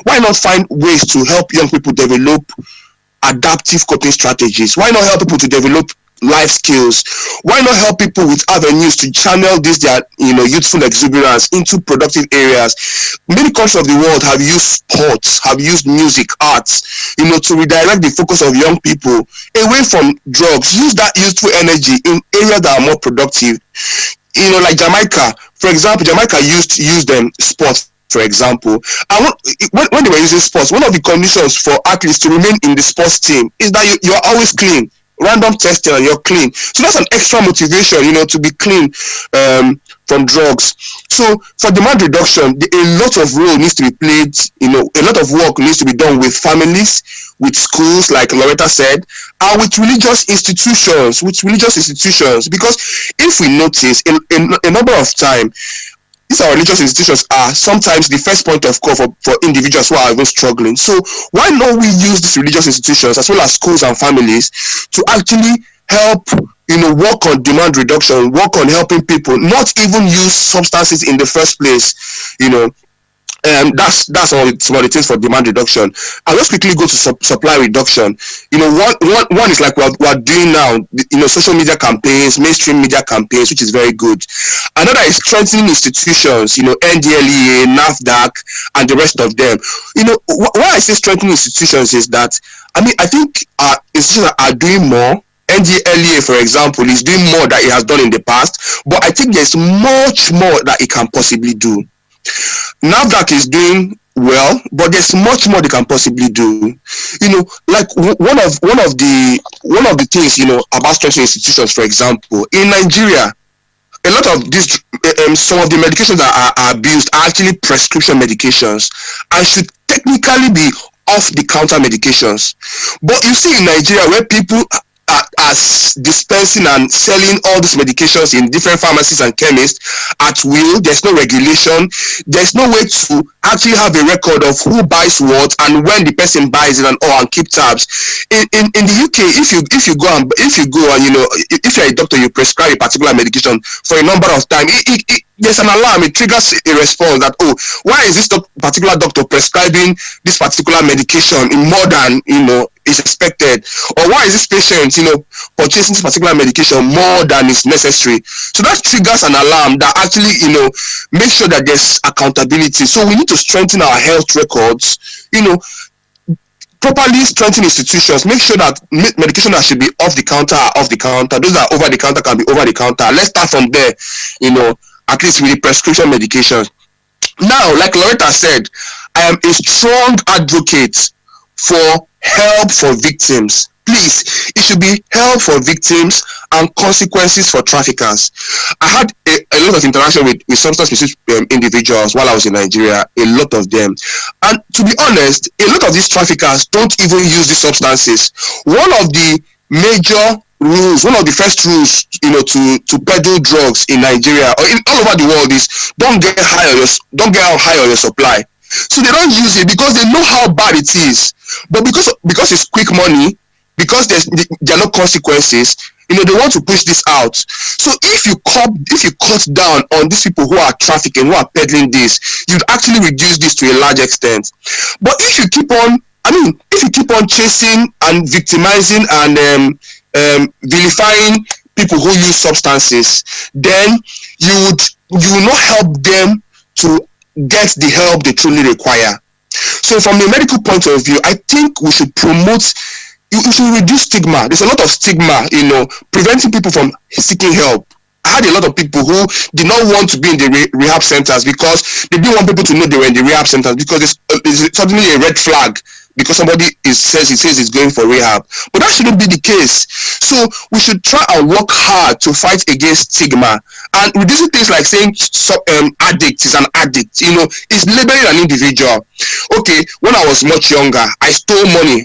why not find ways to help young people develop adaptive coping strategies? Why not help people to develop life skills? Why not help people with avenues to channel their youthful exuberance into productive areas? Many countries of the world have used sports, have used music, arts, to redirect the focus of young people away from drugs. Use that youthful energy in areas that are more productive. Like Jamaica, for example. Jamaica used them sports, for example. And when they were using sports, one of the conditions for athletes to remain in the sports team is that you are always clean. Random testing and you're clean. So that's an extra motivation, to be clean from drugs. So for demand reduction, a lot of role needs to be played, a lot of work needs to be done with families, with schools, like Loretta said, and with religious institutions, because if we notice, a number of time, these are religious institutions are sometimes the first point of call for individuals who are even struggling. So why not we use these religious institutions as well as schools and families to actually help, work on demand reduction, work on helping people not even use substances in the first place, that's all. Some of the things for demand reduction. And let's quickly go to supply reduction. One is like we're doing now, social media campaigns, mainstream media campaigns, which is very good. Another is strengthening institutions, NDLEA, NAFDAC, and the rest of them. Why I say strengthening institutions is that, I think our institutions are doing more. NDLEA, for example, is doing more than it has done in the past, but I think there's much more that it can possibly do. NAFDAC is doing well, but there's much more they can possibly do. Like one of the things, about strengthening institutions, for example, in Nigeria, a lot of these some of the medications that are abused are actually prescription medications and should technically be off the counter medications. But you see in Nigeria where people are dispensing and selling all these medications in different pharmacies and chemists at will. There's no regulation. There's no way to actually have a record of who buys what and when the person buys it and keep tabs. In the UK, if you go and if you're a doctor, you prescribe a particular medication for a number of times, there's an alarm. It triggers a response that, why is this particular doctor prescribing this particular medication in more than is expected, or why is this patient purchasing this particular medication more than is necessary? So that triggers an alarm that actually make sure that there's accountability. So we need to strengthen our health records, properly strengthen institutions, make sure that medication that should be off the counter are off the counter, those that are over the counter can be over the counter. Let's start from there, at least with the prescription medications. Now, like Loretta said, I am a strong advocate for help for victims. Please, it should be help for victims and consequences for traffickers. I had a lot of interaction with substance misuse individuals while I was in Nigeria, a lot of them. And to be honest, a lot of these traffickers don't even use these substances. One of the major rules, one of the first rules, to peddle drugs in Nigeria or all over the world is don't get high on your supply. So they don't use it because they know how bad it is. But because it's quick money, because there are no consequences. They want to push this out. So if you cut down on these people who are trafficking, who are peddling this, you'd actually reduce this to a large extent. But if you keep on chasing and victimizing and vilifying people who use substances, then you will not help them to get the help they truly require. So from a medical point of view, I think we should promote, you should reduce stigma. There's a lot of stigma, preventing people from seeking help. I had a lot of people who did not want to be in the rehab centers because they didn't want people to know they were in the rehab centers, because it's suddenly a red flag because somebody says it's going for rehab. But that shouldn't be the case. So we should try and work hard to fight against stigma, and reducing things like saying addict is an addict. Is labeling an individual. Okay, when I was much younger, I stole money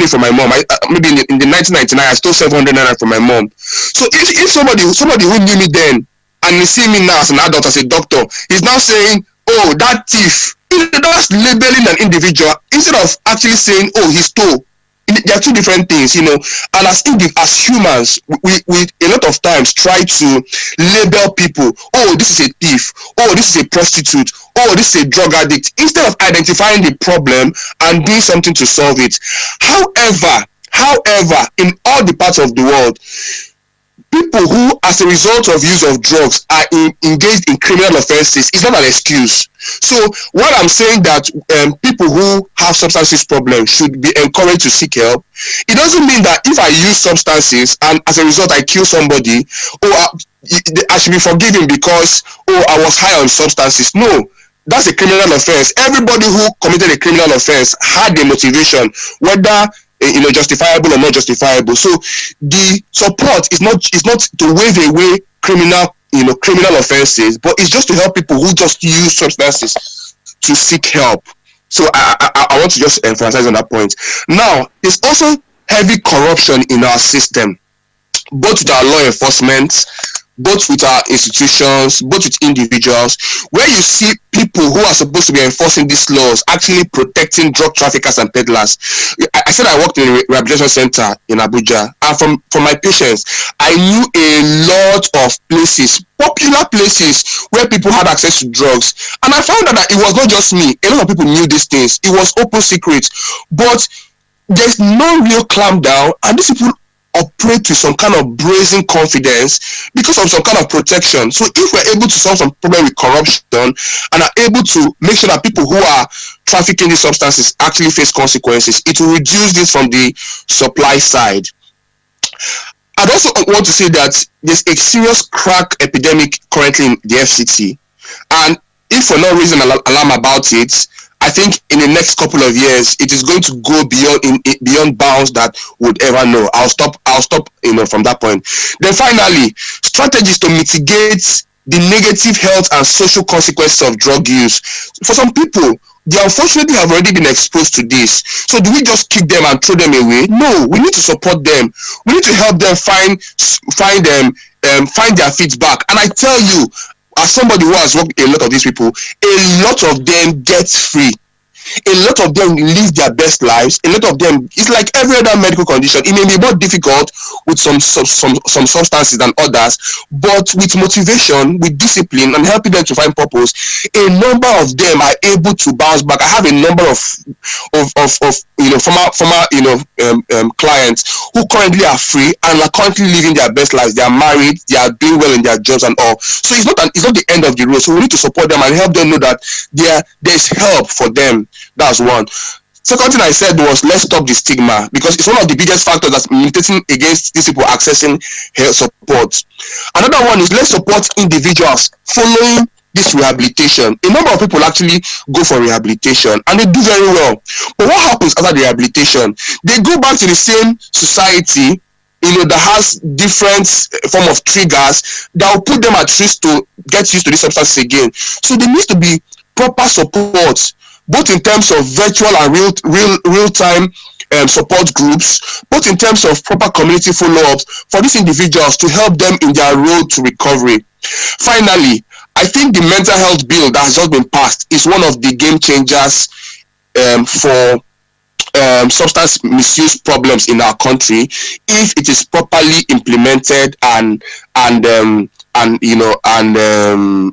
from my mom. Maybe in the 1999, I stole 700 naira from my mom. So if somebody who knew me then and they see me now as an adult, as a doctor, is now saying, oh, that thief, that's labeling an individual instead of actually saying, oh, he stole. There are two different things, and as humans, we a lot of times try to label people. Oh, this is a thief. Oh, this is a prostitute. Oh, this is a drug addict, instead of identifying the problem and doing something to solve it. However, in all the parts of the world, people who, as a result of use of drugs, are engaged in criminal offenses is not an excuse. So while I'm saying that people who have substance use problems should be encouraged to seek help, it doesn't mean that if I use substances and as a result I kill somebody, I should be forgiven because I was high on substances. No, that's a criminal offense. Everybody who committed a criminal offense had a motivation, whether justifiable or not justifiable. So the support is not to wave away criminal offenses, but it's just to help people who just use substances to seek help. So I want to just emphasize on that point. Now, there's also heavy corruption in our system, both with our law enforcement, both with our institutions, both with individuals, where you see people who are supposed to be enforcing these laws actually protecting drug traffickers and peddlers. I said I worked in a rehabilitation center in Abuja, and from my patients, I knew a lot of places, popular places, where people had access to drugs. And I found out that it was not just me. A lot of people knew these things. It was open secret. But there's no real clampdown, and these people operate with some kind of brazen confidence because of some kind of protection. So if we're able to solve some problem with corruption and are able to make sure that people who are trafficking these substances actually face consequences, it will reduce this from the supply side. I'd also want to say that there's a serious crack epidemic currently in the FCT, and if for no reason alarm about it, I think in the next couple of years it is going to go beyond bounds that would ever know. I'll stop from that point. Then finally, strategies to mitigate the negative health and social consequences of drug use. For some people, they unfortunately have already been exposed to this. So do we just kick them and throw them away? No, we need to support them. We need to help them find their feet back. And I tell you, as somebody who has worked with a lot of these people, a lot of them get free. A lot of them live their best lives. A lot of them, it's like every other medical condition. It may be more difficult with some substances than others, but with motivation, with discipline, and helping them to find purpose, a number of them are able to bounce back. I have a number of former clients who currently are free and are currently living their best lives. They are married, they are doing well in their jobs and all. So it's not the end of the road. So we need to support them and help them know that there's help for them. That's one. Second thing I said was, let's stop the stigma, because it's one of the biggest factors that's militating against these people accessing health support. Another one is, let's support individuals following this rehabilitation. A number of people actually go for rehabilitation and they do very well. But what happens after the rehabilitation? They go back to the same society, that has different form of triggers that will put them at risk to get used to these substances again. So there needs to be proper support, both in terms of virtual and real-time support groups, both in terms of proper community follow-ups for these individuals to help them in their road to recovery. Finally, I think the mental health bill that has just been passed is one of the game changers for substance misuse problems in our country if it is properly implemented and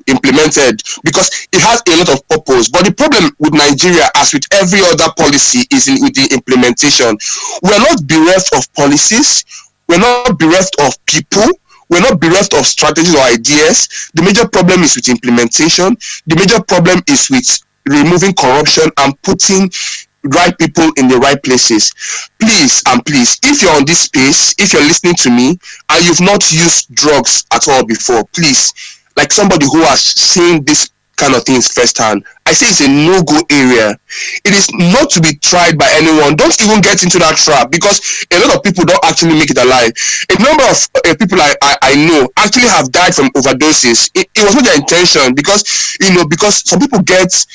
implemented, because it has a lot of purpose. But the problem with Nigeria, as with every other policy, is with the implementation. We are not bereft of policies, we're not bereft of people, we're not bereft of strategies or ideas. The major problem is with implementation. The major problem is with removing corruption and putting right people in the right places. Please and please, if you're on this space, if you're listening to me and you've not used drugs at all before, please, like somebody who has seen this kind of things firsthand, I say it's a no-go area. It is not to be tried by anyone. Don't even get into that trap, because a lot of people don't actually make it alive. A number of people I know actually have died from overdoses. It was not their intention, because some people get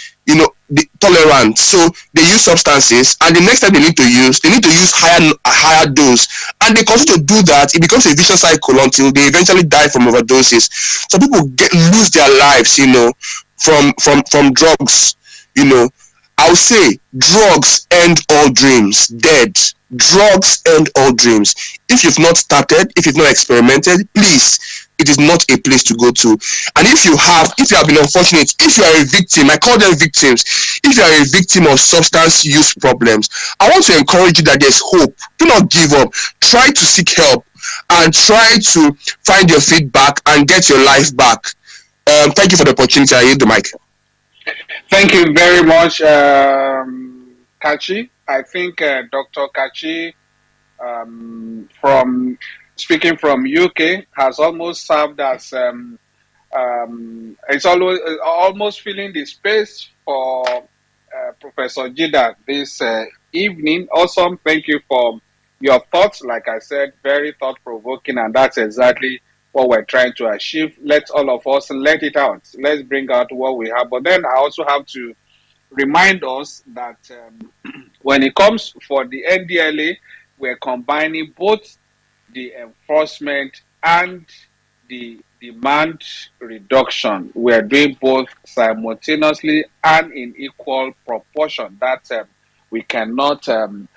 tolerant, so they use substances, and the next time they need to use higher dose, and they continue to do that. It becomes a vicious cycle until they eventually die from overdoses. Some people lose their lives from drugs. I'll say drugs end all dreams. Dead. Drugs end all dreams. If you've not started, if you've not experimented, please, it is not a place to go to. And if you have been unfortunate, if you are a victim, I call them victims, if you are a victim of substance use problems, I want to encourage you that there's hope. Do not give up. Try to seek help and try to find your feedback and get your life back. Thank you for the opportunity. I yield the mic. Thank you very much, Kachi. I think Dr. Kachi, from speaking from UK, has almost served as it's almost filling the space for Professor Jida this evening. Awesome. Thank you for your thoughts. Like I said, very thought-provoking, and that's exactly what we're trying to achieve. Let all of us let it out. Let's bring out what we have. But then I also have to remind us that when it comes for the NDLA, we're combining both the enforcement and the demand reduction. We're doing both simultaneously and in equal proportion. That we cannot deny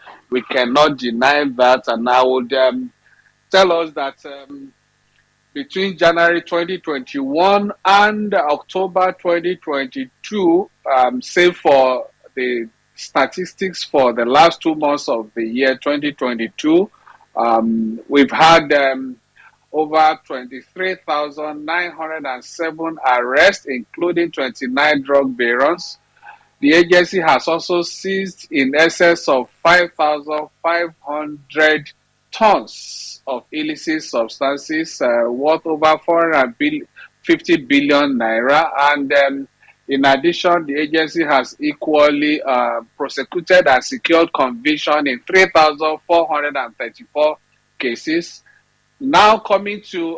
that. And I would tell us that between January 2021 and October 2022, save for the statistics for the last 2 months of the year 2022, we've had over 23,907 arrests, including 29 drug barons. The agency has also seized in excess of 5,500 tons of illicit substances worth over 450 billion naira. And in addition, the agency has equally prosecuted and secured conviction in 3,434 cases. Now coming to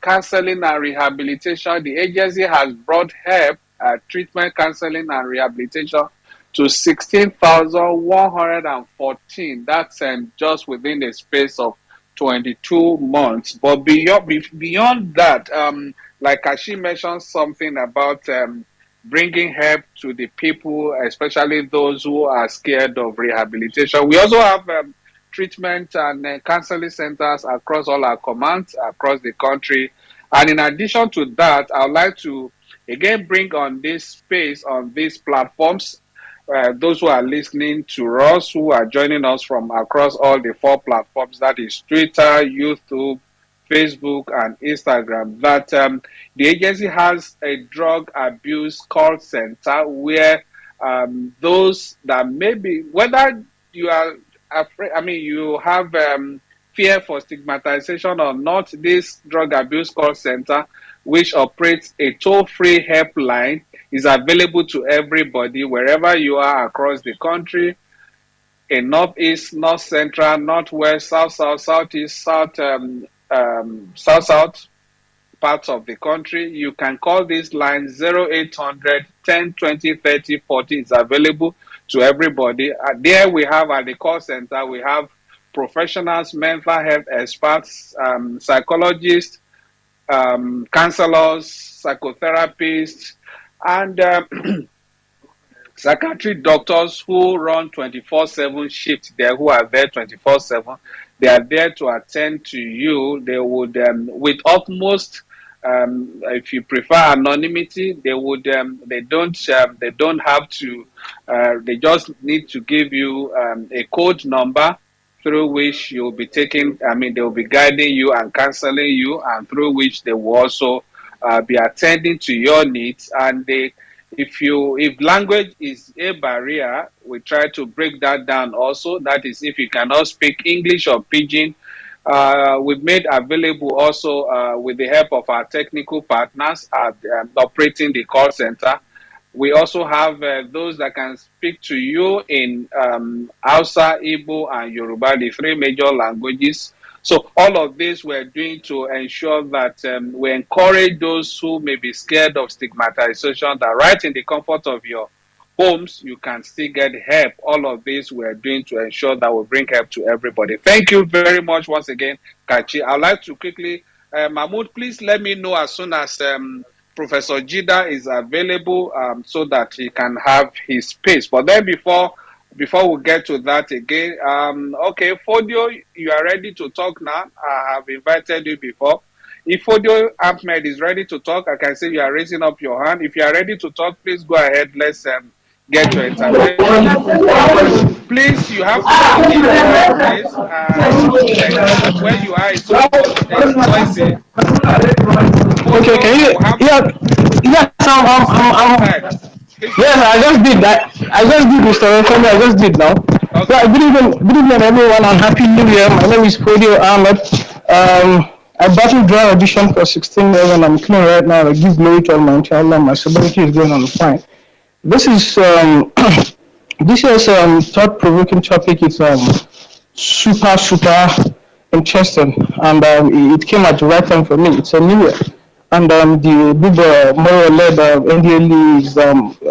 counseling and rehabilitation, the agency has brought help, treatment, counseling and rehabilitation to 16,114. That's just within the space of 22 months. But beyond that, like Kashi mentioned something about bringing help to the people, especially those who are scared of rehabilitation. We also have treatment and counseling centers across all our commands across the country. And in addition to that, I would like to again bring on this space on these platforms. Those who are listening to us, who are joining us from across all the 4 platforms, that is Twitter, YouTube, Facebook, and Instagram, that the agency has a drug abuse call center where those that maybe, whether you are afraid, you have fear for stigmatization or not, this drug abuse call center, which operates a toll-free helpline, is available to everybody wherever you are across the country, in northeast, north central, northwest, south, southeast, south parts of the country. You can call this line 0800 10 20 30 40. It's available to everybody. There we have at the call center, we have professionals, mental health experts, psychologists, counselors, psychotherapists, and psychiatric doctors who run 24/7 shifts there, who are there 24/7. They are there to attend to you. They would, with utmost, if you prefer anonymity, they would, they don't have to, they just need to give you a code number through which you'll be taking, they will be guiding you and counseling you, and through which they will also be attending to your needs. And if language is a barrier, we try to break that down also. That is, if you cannot speak English or Pidgin, we've made available also, with the help of our technical partners at operating the call center. We also have those that can speak to you in Hausa, Igbo, and Yoruba, the three major languages. So all of this we're doing to ensure that we encourage those who may be scared of stigmatization, that right in the comfort of your homes, you can still get help. All of this we're doing to ensure that we bring help to everybody. Thank you very much once again, Kachi. I'd like to quickly, Mahmoud, please let me know as soon as Professor Jida is available, so that he can have his space. But then before we get to that again, okay, Fodio, you are ready to talk now. I have invited you before. If Fodio Ahmed is ready to talk, I can see you are raising up your hand. If you are ready to talk, please go ahead. Let's get your intervention. Please, you have to speak in your place. Where you are is so it's noisy. Okay, can you? Yeah, yes, yes, I just did that. I just did, Mr. Anthony. I just did now. Okay. Yeah, good evening, everyone, and happy New Year. My name is Fodio Ahmed. I battled drug addiction for 16 years, and I'm clean right now. I give glory to Almighty Allah. My sobriety is going on fine. This is this year's thought-provoking topic is super interesting, and it came at the right time for me. It's a new year, and the big moral led NDLE is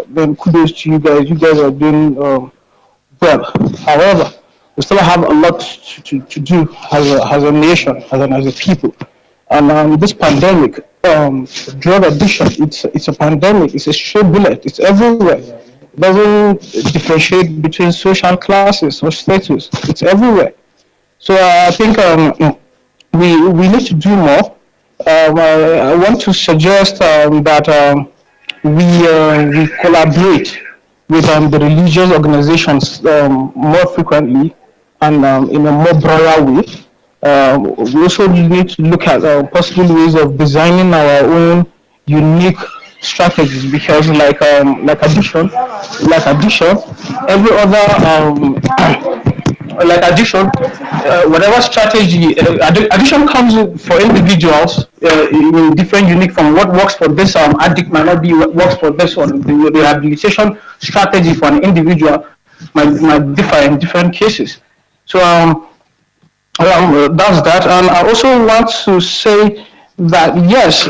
then kudos to you guys. You guys are doing well. However, we still have a lot to do as a nation, as a people. And this pandemic, drug addiction, it's a pandemic. It's a straight bullet. It's everywhere. It doesn't differentiate between social classes or status. It's everywhere. So I think we need to do more. I want to suggest that we collaborate with the religious organizations more frequently and in a more broader way. We also need to look at possible ways of designing our own unique strategies, because like addiction, every other like addiction, whatever strategy, addiction comes for individuals in different unique from what works for this addict might not be what works for this one. The rehabilitation strategy for an individual might differ in different cases. So that's that. And I also want to say that yes,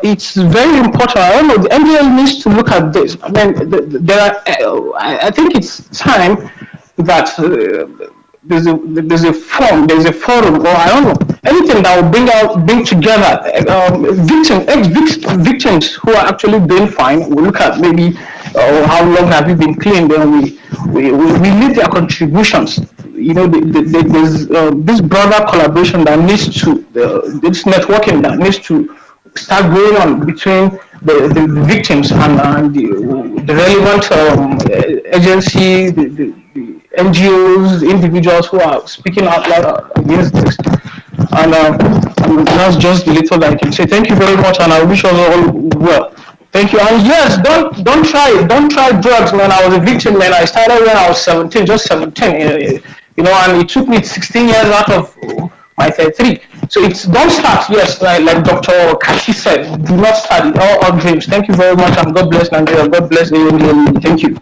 it's very important. I don't know, the NDL needs to look at this. I mean, there are, I think it's time that there's a forum, or I don't know, anything that will bring together victims who are actually doing fine. We look at maybe how long have you been clean, then we need their contributions. You know, there's this broader collaboration that needs to, this networking that needs to start going on between the victims and the relevant agency, the NGOs, the individuals who are speaking out loud against this. And that's just the little that I can say. Thank you very much, and I wish us all well. Thank you. And yes, don't try drugs, man. I was a victim, man. I started when I was 17, just 17. You know, and it took me 16 years out of my 33. So don't start. Yes, like Dr. Kashi said, do not start. It all dreams. Thank you very much, and God bless Nigeria. God bless AMD. Thank you.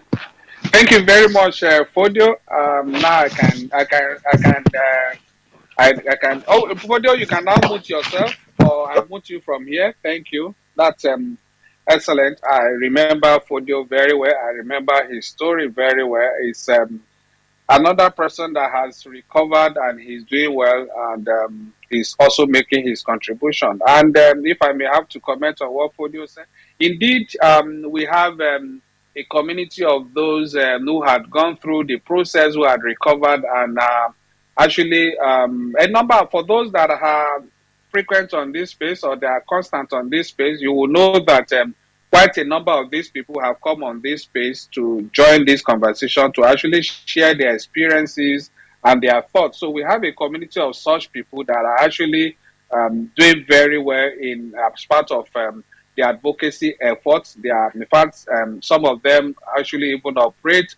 Thank you very much, Fodio. Now I can. Oh, Fodio, you can now mute yourself, or I'll mute you from here. Thank you. That's excellent. I remember Fodio very well. I remember his story very well. It's another person that has recovered and he's doing well, and he's also making his contribution. And if I may have to comment on what Fodio said, indeed, we have a community of those who had gone through the process, who had recovered, and actually a number for those that are frequent on this space or they are constant on this space, you will know that quite a number of these people have come on this space to join this conversation to actually share their experiences and their thoughts. So we have a community of such people that are actually doing very well in as part of the advocacy efforts. They are, in fact, some of them actually even operate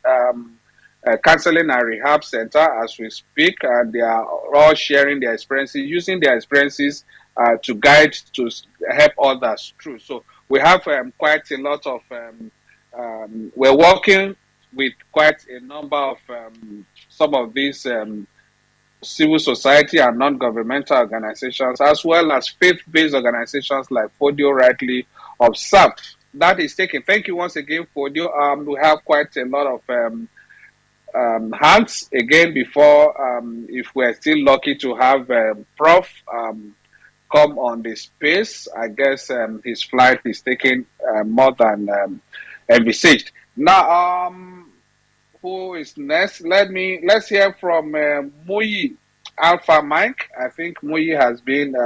counseling and rehab center as we speak, and they are all sharing their experiences, using their experiences to guide, to help others through. So we have quite a lot of, we're working with quite a number of some of these civil society and non-governmental organizations, as well as faith-based organizations like Fodio rightly observed. That is taken. Thank you once again, Fodio. We have quite a lot of hands again before, if we're still lucky to have Prof come on the space. I guess his flight is taking more than envisaged. Now, who is next? Let's hear from Muyi Alpha Mike. I think Muyi has been.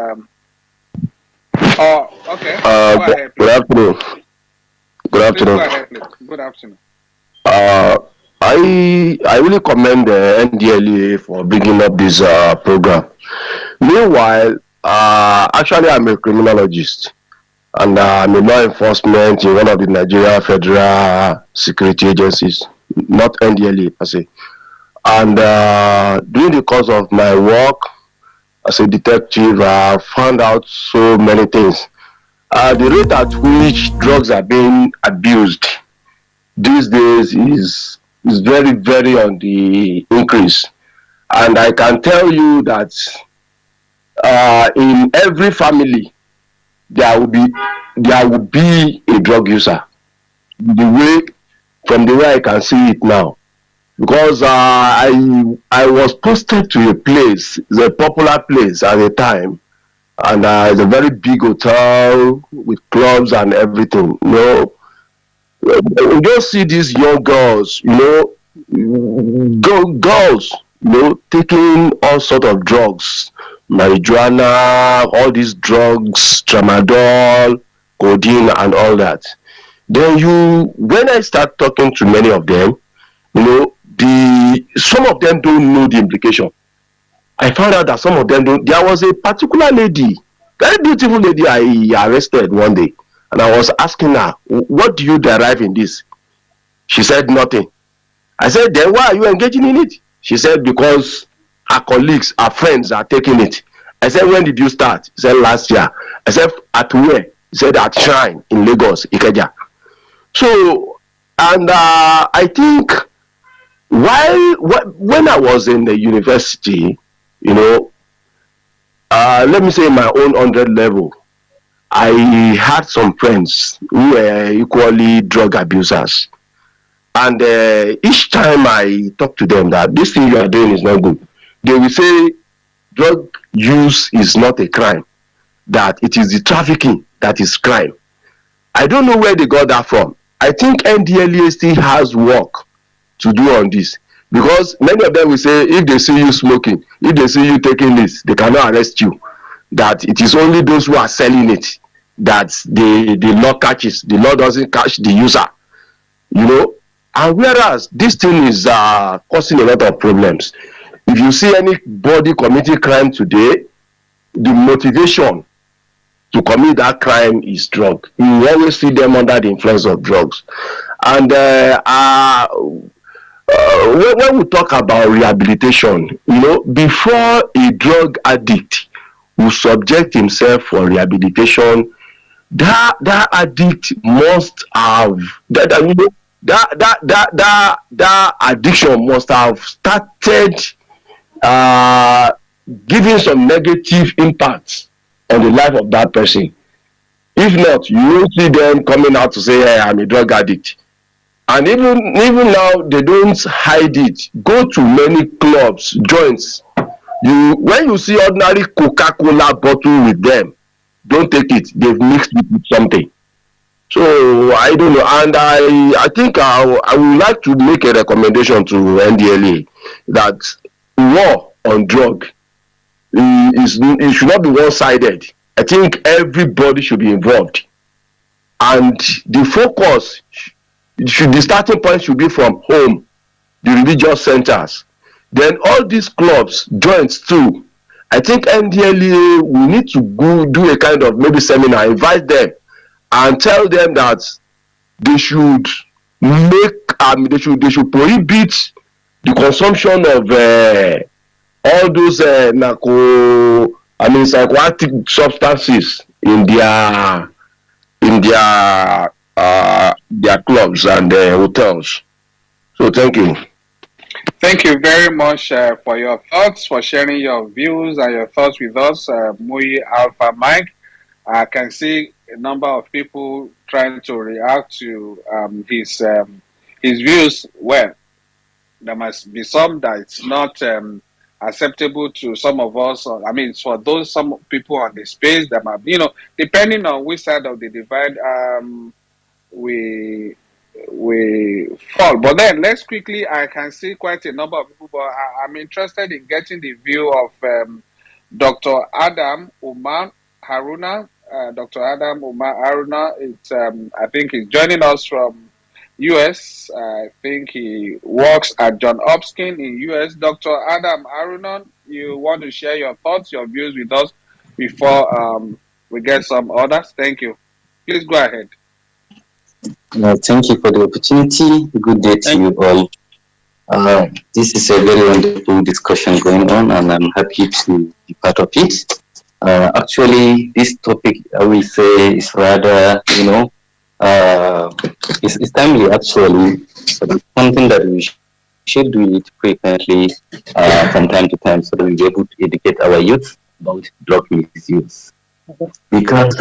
Oh, okay. Go ahead, Good afternoon. Good afternoon. Go ahead, please. Good afternoon. I really commend the NDLEA for bringing up this program. Meanwhile, actually, I'm a criminologist, and I'm a law enforcement in one of the Nigeria Federal Security Agencies, not NDLEA per se. And during the course of my work as a detective, I found out so many things. The rate at which drugs are being abused these days is very, very on the increase. And I can tell you that in every family there will be a drug user. From the way I can see it now, because I was posted to a place, it's a popular place at the time, and it's a very big hotel with clubs and everything. You know, you just see these young girls, girls, taking all sort of drugs, marijuana, all these drugs, tramadol, codeine, and all that. Then when I start talking to many of them, some of them don't know the implication. I found out that some of them don't. There was a particular lady, very beautiful lady, I arrested one day, and I was asking her, "What do you derive in this?" She said nothing. I said, "Then why are you engaging in it?" She said, "Because her colleagues, her friends are taking it." I said, "When did you start?" She said, "Last year." I said, "At where?" She said, "At Shrine in Lagos, Ikeja." So, and I think when I was in the university, let me say my own 100 level, I had some friends who were equally drug abusers. And each time I talk to them that this thing you are doing is not good, they will say drug use is not a crime, that it is the trafficking that is crime. I don't know where they got that from. I think NDLEA still has work to do on this, because many of them will say if they see you smoking, if they see you taking this, they cannot arrest you. That it is only those who are selling it that the law catches. The law doesn't catch the user, And whereas this thing is causing a lot of problems. If you see anybody committing crime today, the motivation to commit that crime is drug. You always see them under the influence of drugs. And when we talk about rehabilitation, before a drug addict will subject himself for rehabilitation, that addict must have that addiction must have started giving some negative impacts on the life of that person. If not, you will see them coming out to say, "Hey, I'm a drug addict." And even now, they don't hide it. Go to many clubs, joints. When you see ordinary Coca-Cola bottle with them, don't take it. They've mixed it with something. So I don't know, and I think I would like to make a recommendation to NDLA that war on drug is it should not be one-sided. I think everybody should be involved, and the focus the starting point should be from home, the religious centers, then all these clubs, joints too. I think NDLA we need to go do a kind of maybe seminar, invite them, and tell them that they should they should prohibit the consumption of all those psychoactive substances in their clubs and hotels. So thank you. Thank you very much for your thoughts, for sharing your views and your thoughts with us, Mui Alpha Mike. I can see a number of people trying to react to his views. Well, there must be some that it's not acceptable to some of us. I mean, for those some people on the space that might, depending on which side of the divide we fall. But then let's quickly. I can see quite a number of people, but I'm interested in getting the view of Dr. Adam Umar Haruna. Dr. Adam Umar Haruna, I think he's joining us from US. I think he works at John Hopkins in US. Dr. Adam Haruna, you want to share your thoughts, your views with us before we get some others? Thank you. Please go ahead. Thank you for the opportunity. Good day to you all. This is a very wonderful discussion going on, and I'm happy to be part of it. Actually, this topic, I will say, is rather, it's timely actually, but it's something that we should do it frequently from time to time so that we'll be able to educate our youth about drug misuse. Because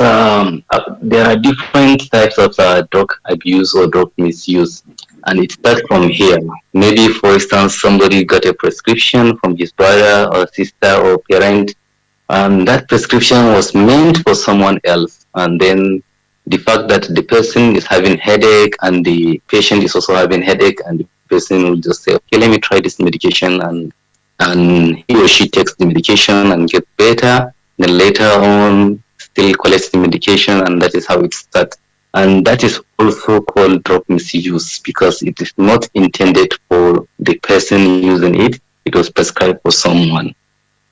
there are different types of drug abuse or drug misuse, and it starts from here. Maybe, for instance, somebody got a prescription from his brother or sister or parent, and that prescription was meant for someone else, and then the fact that the person is having headache and the patient is also having headache, and the person will just say, okay, let me try this medication, and he or she takes the medication and gets better. Then later on, still collects the medication, and that is how it starts. And that is also called drug misuse because it is not intended for the person using it. It was prescribed for someone.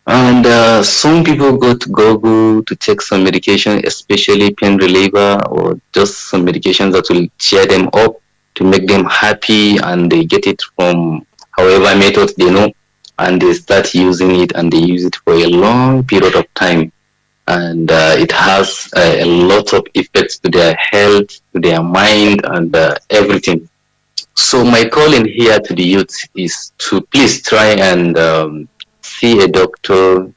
And some people go to Google to take some medication, especially pain reliever or just some medications that will cheer them up to make them happy, and they get it from however method they know, and they start using it, and they use it for a long period of time. And it has a lot of effects to their health, to their mind, and everything. So my calling here to the youth is to please try and see a doctor,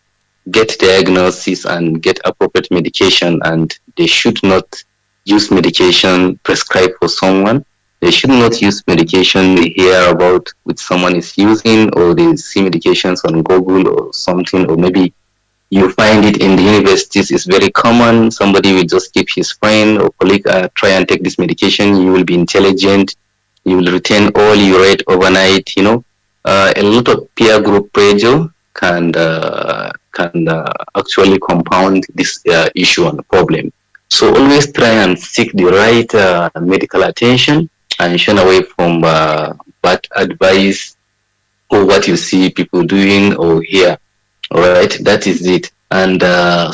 get diagnosis, and get appropriate medication. And they should not use medication prescribed for someone. They should not use medication they hear about which someone is using, or they see medications on Google or something, or maybe you find it in the universities. It's very common. Somebody will just give his friend or colleague, try and take this medication. You will be intelligent. You will retain all you read overnight. A lot of peer group pressure can actually compound this issue and problem. So always try and seek the right medical attention and shun away from bad advice or what you see people doing or hear. All right, that is it. And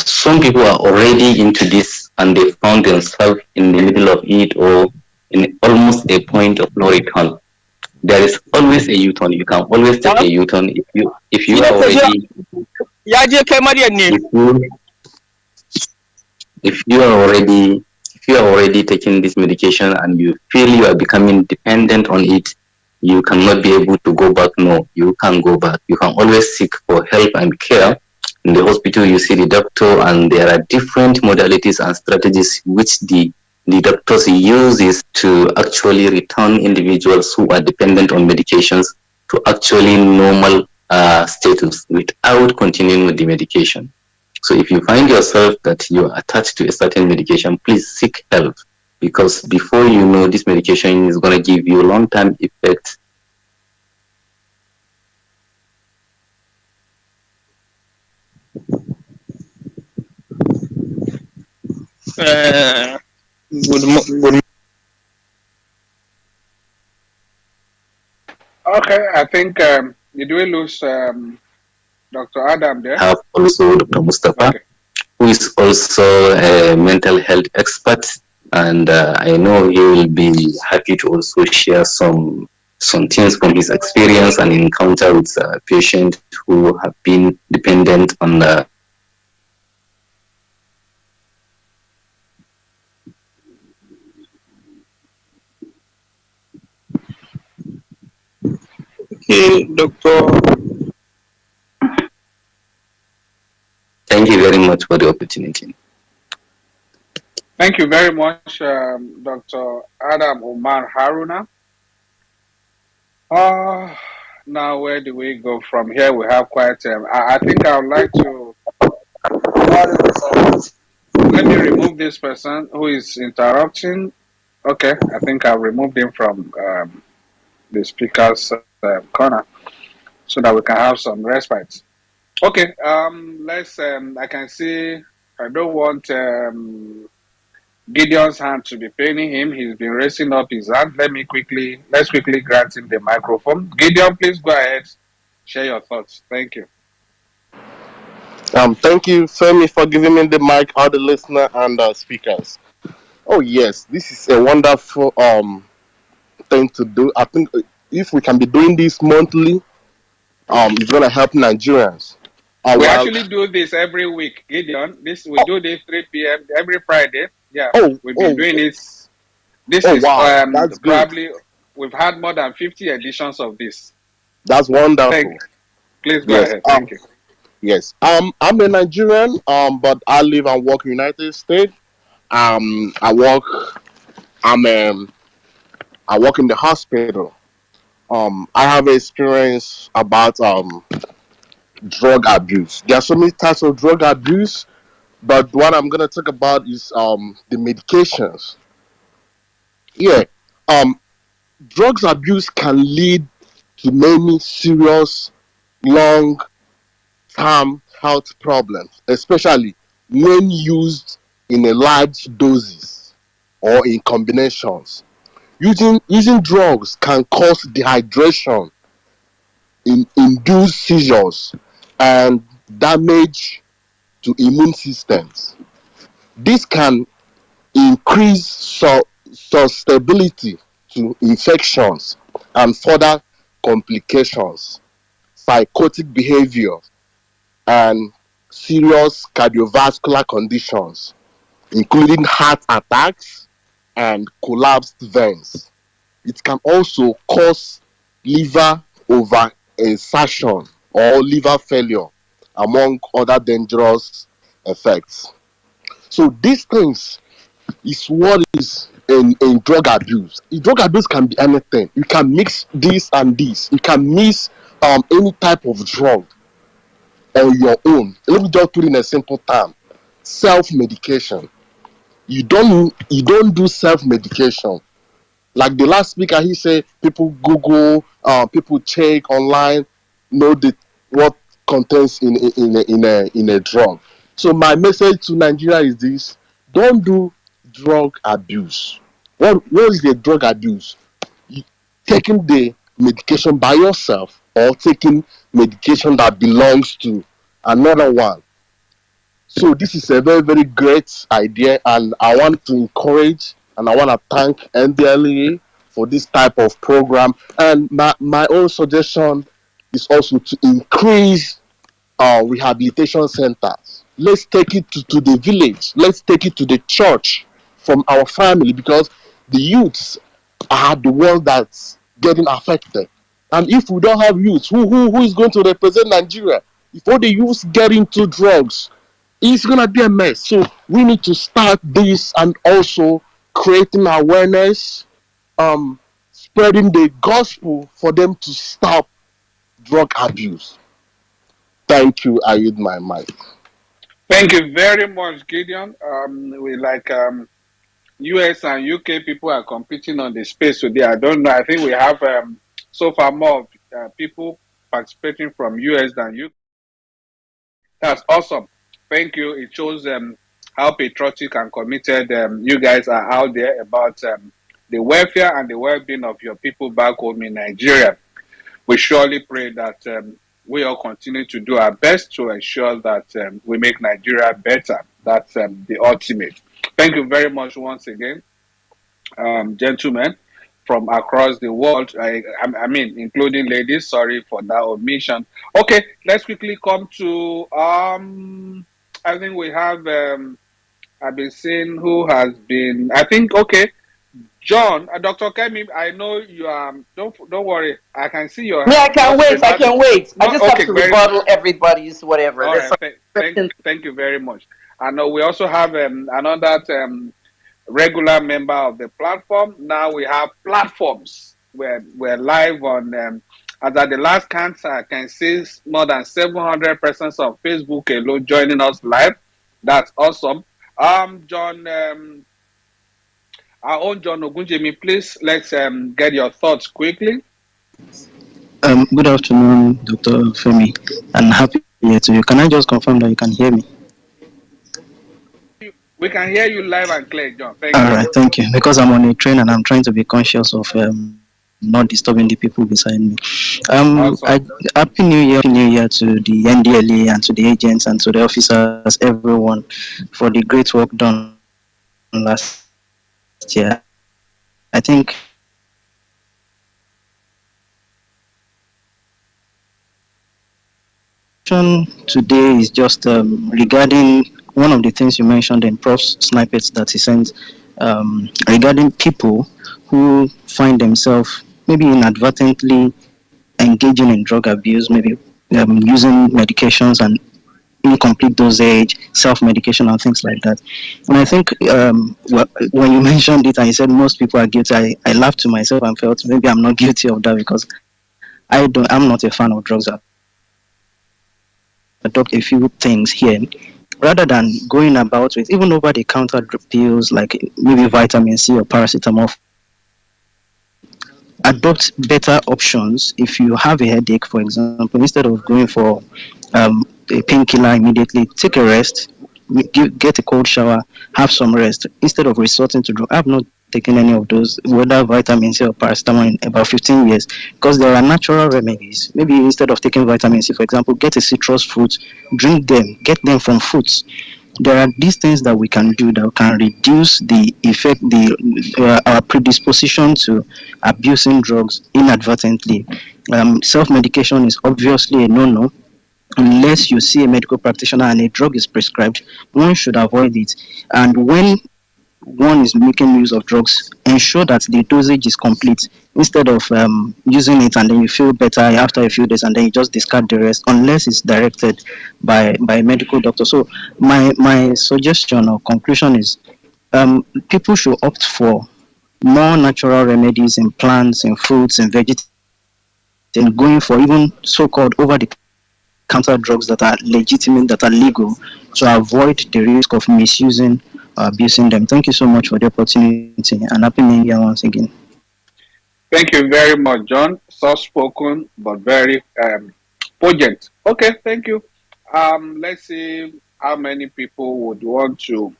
some people are already into this, and they found themselves in the middle of it or in almost a point of no return. There is always a U-turn. You can always take a U-turn if you are already if you are already taking this medication and you feel you are becoming dependent on it, you cannot be able to go back. No, you can't go back. You can always seek for help and care. In the hospital, you see the doctor, and there are different modalities and strategies which the doctors use to actually return individuals who are dependent on medications to actually normal status without continuing with the medication. So if you find yourself that you are attached to a certain medication, please seek help. because before you know, this medication is going to give you long-term effects. Good. Okay, I think did we lose Dr. Adam there? Have also Dr. Mustafa, Okay. who is also a mental health expert, and I know he will be happy to also share some things from his experience and encounter with patients who have been dependent on Okay, Doctor. Thank you very much for the opportunity. Thank you very much, Dr. Adam Umar Haruna. Now where do we go from here? We have quite. I think I would like to. Let me remove this person who is interrupting. Okay, I think I'll remove him from the speaker's corner so that we can have some respite. Okay, let's. I can see. I don't want Gideon's hand to be paining him. He's been raising up his hand. Let's quickly grant him the microphone. Gideon, please go ahead. Share your thoughts. Thank you. Thank you, Femi, for giving me the mic, all the listener and speakers. Oh yes, this is a wonderful thing to do. I think if we can be doing this monthly, it's gonna help Nigerians. We actually do this every week, Gideon. We do this 3 p.m. every Friday. Yeah, we've been doing it. This is wow, that's probably good. we've had more than 50 editions of this. That's wonderful. Please go ahead. Thank you. Yes. I'm a Nigerian, but I live and work in the United States. I work I work in the hospital. I have experience about drug abuse. There are so many types of drug abuse, but what I'm gonna talk about is the medications. Yeah. Drugs abuse can lead to many serious long term health problems, especially when used in a large doses or in combinations. Using drugs can cause dehydration, induce seizures, and damage to immune systems. This can increase susceptibility to infections and further complications, psychotic behavior, and serious cardiovascular conditions, including heart attacks and collapsed veins. It can also cause liver overexertion or liver failure, among other dangerous effects. So these things is what is in drug abuse. In drug abuse can be anything. You can mix this and this. You can mix any type of drug on your own. Let me just put in a simple term: self-medication. You don't do self-medication. Like the last speaker, he said people Google, people check online, know what contains in a drug. So my message to Nigeria is this: don't do drug abuse. What is the drug abuse? Taking the medication by yourself or taking medication that belongs to another one. So this is a very, very great idea, and I want to encourage and I want to thank NDLEA for this type of program. And my own suggestion is also to increase rehabilitation centers. Let's take it to the village. Let's take it to the church from our family, because the youths are the ones that's getting affected. And if we don't have youths, who is going to represent Nigeria? If all the youths get into drugs, it's gonna be a mess. So we need to start this, and also creating awareness, spreading the gospel for them to stop drug abuse. Thank you. I yield my mic. Thank you very much, Gideon. US and UK people are competing on the space today. I don't know. I think we have so far more people participating from US than UK. That's awesome. Thank you. It shows how patriotic and committed you guys are out there about the welfare and the well-being of your people back home in Nigeria. We surely pray that we all continue to do our best to ensure that we make Nigeria better. That's the ultimate. Thank you very much once again, gentlemen from across the world. I mean, including ladies. Sorry for that omission. Okay, let's quickly come to. I think we have. I've been seeing who has been. I think okay. John, Dr. Kemi, I know you don't worry. I can see your Me, I can wait. I not- can wait. I no, just have okay, to very rebuttal everybody's whatever. all There's right. Thank you very much. I know we also have another regular member of the platform. Now we have platforms. We're live on as at the last count, I can see more than 700 persons on Facebook alone joining us live. That's awesome. John, our own John Ogunjemi, please let's get your thoughts quickly. Good afternoon, Dr. Femi, and happy New Year to you. Can I just confirm that you can hear me? We can hear you live and clear, John. Thank All you. right, thank you. Because I'm on a train and I'm trying to be conscious of not disturbing the people beside me. Awesome. Happy New Year to the NDLA and to the agents and to the officers, everyone, for the great work done last year. I think today is just regarding one of the things you mentioned in Prof's snippets that he sent regarding people who find themselves maybe inadvertently engaging in drug abuse, maybe using medications and incomplete dosage, self-medication, and things like that. And I think when you mentioned it and you said most people are guilty, I laughed to myself and felt maybe I'm not guilty of that because I'm not a fan of drugs. I adopt a few things here rather than going about with even over the counter pills like maybe vitamin C or paracetamol. Adopt better options. If you have a headache, for example, instead of going for a painkiller immediately, take a rest, get a cold shower, have some rest instead of resorting to drug. I've not taken any of those, whether vitamin C or paracetamol, in about 15 years, because there are natural remedies. Maybe instead of taking vitamin C, for example, get a citrus fruit, drink them, get them from fruits. There are these things that we can do that can reduce the effect, our predisposition to abusing drugs inadvertently. Self-medication is obviously a no-no. Unless you see a medical practitioner and a drug is prescribed, one should avoid it. And when one is making use of drugs, ensure that the dosage is complete instead of using it and then you feel better after a few days and then you just discard the rest unless it's directed by a medical doctor. So my suggestion or conclusion is people should opt for more natural remedies in plants, in fruits, in vegetables, and going for even so-called over-the-counter drugs that are legitimate, that are legal, to avoid the risk of misusing abusing them. Thank you so much for the opportunity and happy New Year once again. Thank you very much, John. Soft spoken but very poignant. Okay, thank you. Let's see how many people would want to.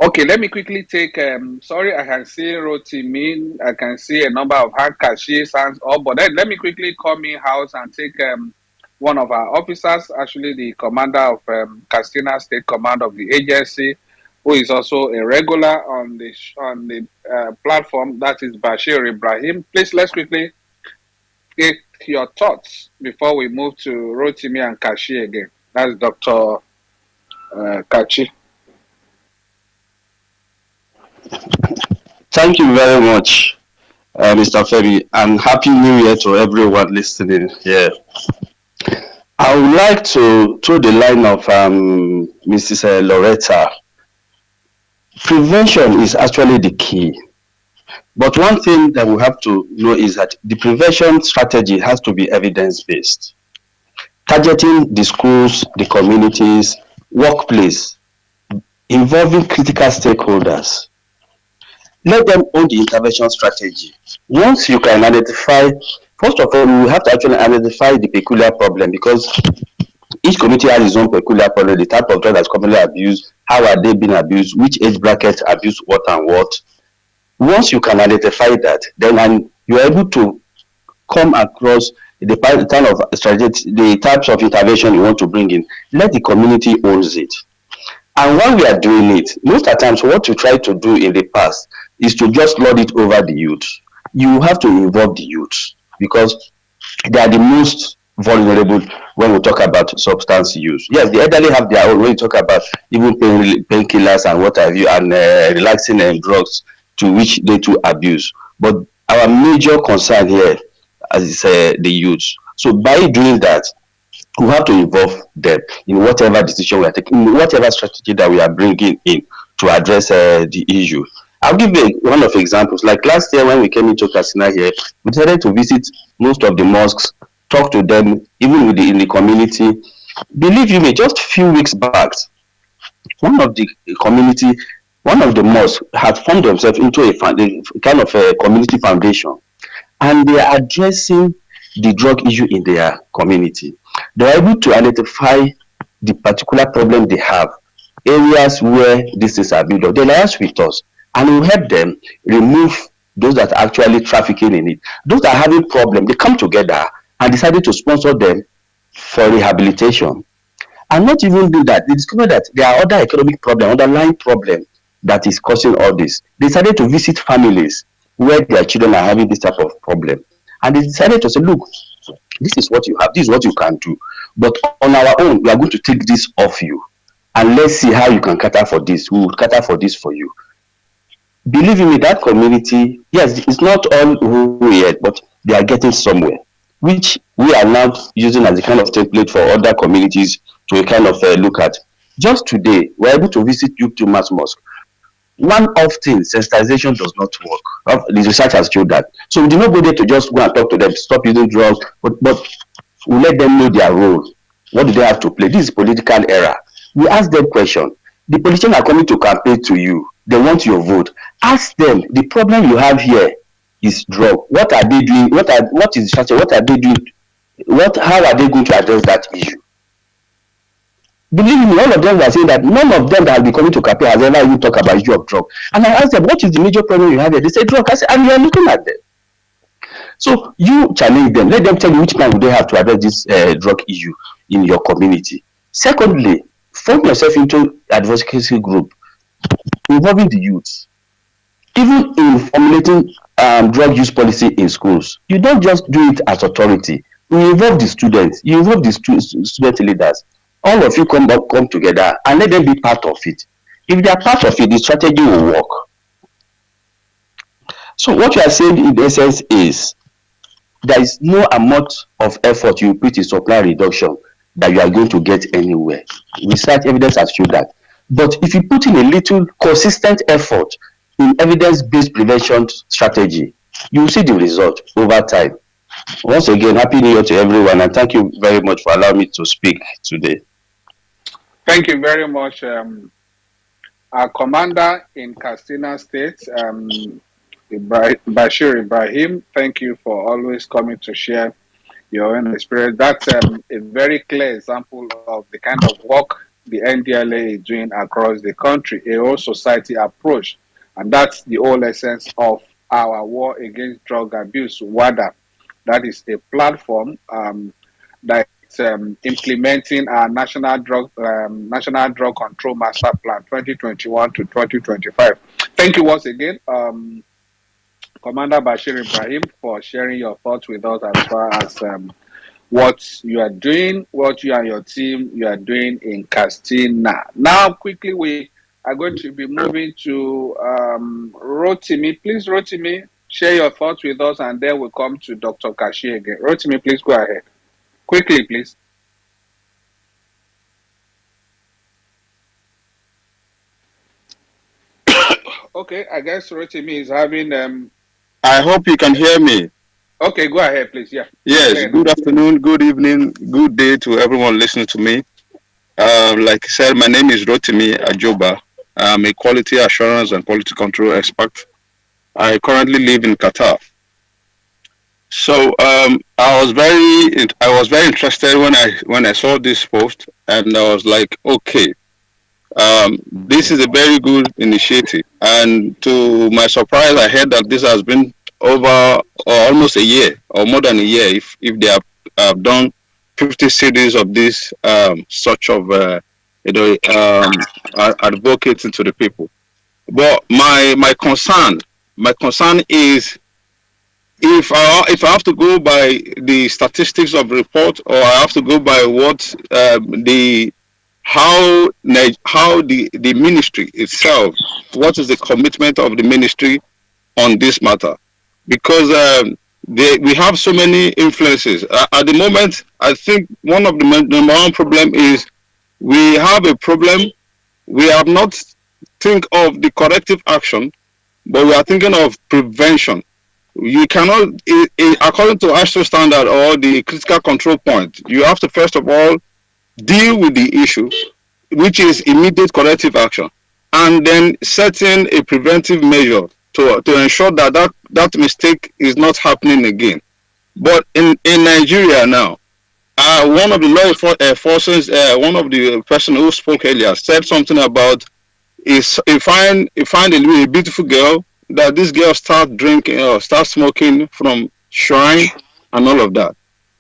Okay, let me quickly take. Sorry, I can see Rotimin. I can see a number of handkerchiefs hands up, but then let me quickly come in house and take one of our officers, actually the commander of Katsina State Command of the agency, who is also a regular on the platform. That is Bashir Ibrahim. Please, let's quickly get your thoughts before we move to Rotimi and Kashi again. That's Dr. Kachi. Thank you very much, Mr. Ferry, and Happy New Year to everyone listening here. I would like to throw the line of Mrs. Loretta. Prevention is actually the key. But one thing that we have to know is that the prevention strategy has to be evidence-based. Targeting the schools, the communities, workplace, involving critical stakeholders. Let them own the intervention strategy. Once you can identify, first of all, you have to actually identify the peculiar problem, because each community has its own peculiar problem, the type of drug that's commonly abused, how are they being abused, which age bracket abuse what and what. Once you can identify that, then you're able to come across the kind of strategy, the types of intervention you want to bring in. Let the community owns it. And while we are doing it, most of the times what you try to do in the past is to just lord it over the youth. You have to involve the youth, because they are the most vulnerable when we talk about substance use. Yes, the elderly have their own, when you talk about even painkillers and what have you, and relaxing drugs to which they too abuse. But our major concern here is the youth. So by doing that, we have to involve them in whatever decision we are taking, in whatever strategy that we are bringing in to address the issue. I'll give you one of examples. Like last year when we came into Katsina here, we decided to visit most of the mosques, talk to them, even in the community. Believe you me, just a few weeks back, one of the community, one of the mosques had formed themselves into a kind of a community foundation, and they are addressing the drug issue in their community. They are able to identify the particular problem they have, areas where this is abused. They liaise with us, and we help them remove those that are actually trafficking in it. Those that are having problem, they come together and decided to sponsor them for rehabilitation. And not even do that, they discover that there are other economic problems, underlying problems that is causing all this. They decided to visit families where their children are having this type of problem. And they decided to say, look, this is what you have, this is what you can do. But on our own, we are going to take this off you. And let's see how you can cater for this. We will cater for this for you. Believe me, that community, yes, it's not all who yet, but they are getting somewhere, which we are now using as a kind of template for other communities to kind of look at. Just today, we're able to visit Youth Mass Mosque. One of things, sensitization does not work. The research has showed that. So we do not go there to just go and talk to them, stop using drugs, but we let them know their role. What do they have to play? This is political era. We ask them questions. The politicians are coming to campaign to you. They want your vote. Ask them, the problem you have here is drug. What are they doing? What is the strategy? What are they doing? How are they going to address that issue? Believe me, all of them are saying that none of them that have been coming to campaign has ever even talked about issue of drug. And I asked them, what is the major problem you have here? They say drug. I said, and you are looking at them. So you challenge them. Let them tell you which plan would they have to address this drug issue in your community. Secondly, form yourself into advocacy group involving the youth. Even in formulating drug use policy in schools, you don't just do it as authority. You involve the students, you involve the student leaders. All of you come together and let them be part of it. If they are part of it, the strategy will work. So what you are saying in essence is there is no amount of effort you put in supply reduction that you are going to get anywhere. Research evidence has shown that. But if you put in a little consistent effort in evidence-based prevention strategy, you will see the result over time. Once again, Happy New Year to everyone, and thank you very much for allowing me to speak today. Thank you very much. Our commander in Katsina State, Bashir Ibrahim, thank you for always coming to share your own experience. That's a very clear example of the kind of work the NDLA is doing across the country, a whole society approach. And that's the whole essence of our war against drug abuse, WADA. That is a platform that's implementing our National Drug Control Master Plan 2021 to 2025. Thank you once again, Commander Bashir Ibrahim, for sharing your thoughts with us as far as what you are doing, what you and your team you are doing in Katsina. Now, quickly, we are going to be moving to Rotimi. Please, Rotimi, share your thoughts with us, and then we'll come to Dr. Kashi again. Rotimi, please go ahead. Quickly, please. Okay, I guess Rotimi is having... I hope you can hear me. Okay, go ahead, please. Yeah. Yes, good afternoon, good evening, good day to everyone listening to me. Like I said, my name is Rotimi Ajoba. I'm a quality assurance and quality control expert. I currently live in Qatar. So I was very interested when I saw this post, and I was like, okay, this is a very good initiative. And to my surprise, I heard that this has been over or almost a year or more than a year. If they have done 50 cities of this such of advocating to the people. But my concern is if I have to go by the statistics of the report, or I have to go by what how the ministry itself, what is the commitment of the ministry on this matter? Because we have so many influences at the moment. I think one of the number one problem is we have a problem. We have not think of the corrective action, but we are thinking of prevention. You cannot, according to ASHTO standard or the critical control point, you have to first of all deal with the issue, which is immediate corrective action, and then setting a preventive measure to ensure that that mistake is not happening again. But in Nigeria now, one of the law enforcement, one of the person who spoke earlier said something about is if find a beautiful girl, that this girl start drinking or start smoking from shrine and all of that.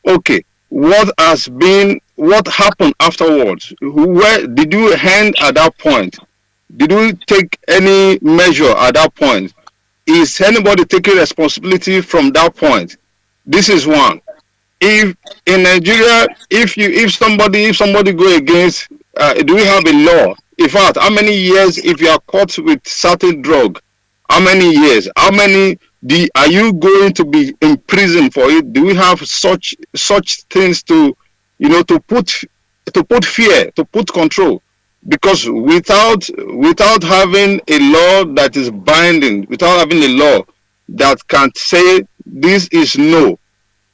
Okay, what happened afterwards? Where did you end at that point? Did you take any measure at that point? Is anybody taking responsibility from that point? This is one. If in Nigeria, if somebody go against, do we have a law? In fact, how many years if you are caught with certain drug? How many years? How many are you going to be in prison for it? Do we have such things to put fear, to put control? Because without having a law that is binding, without having a law that can say this is no,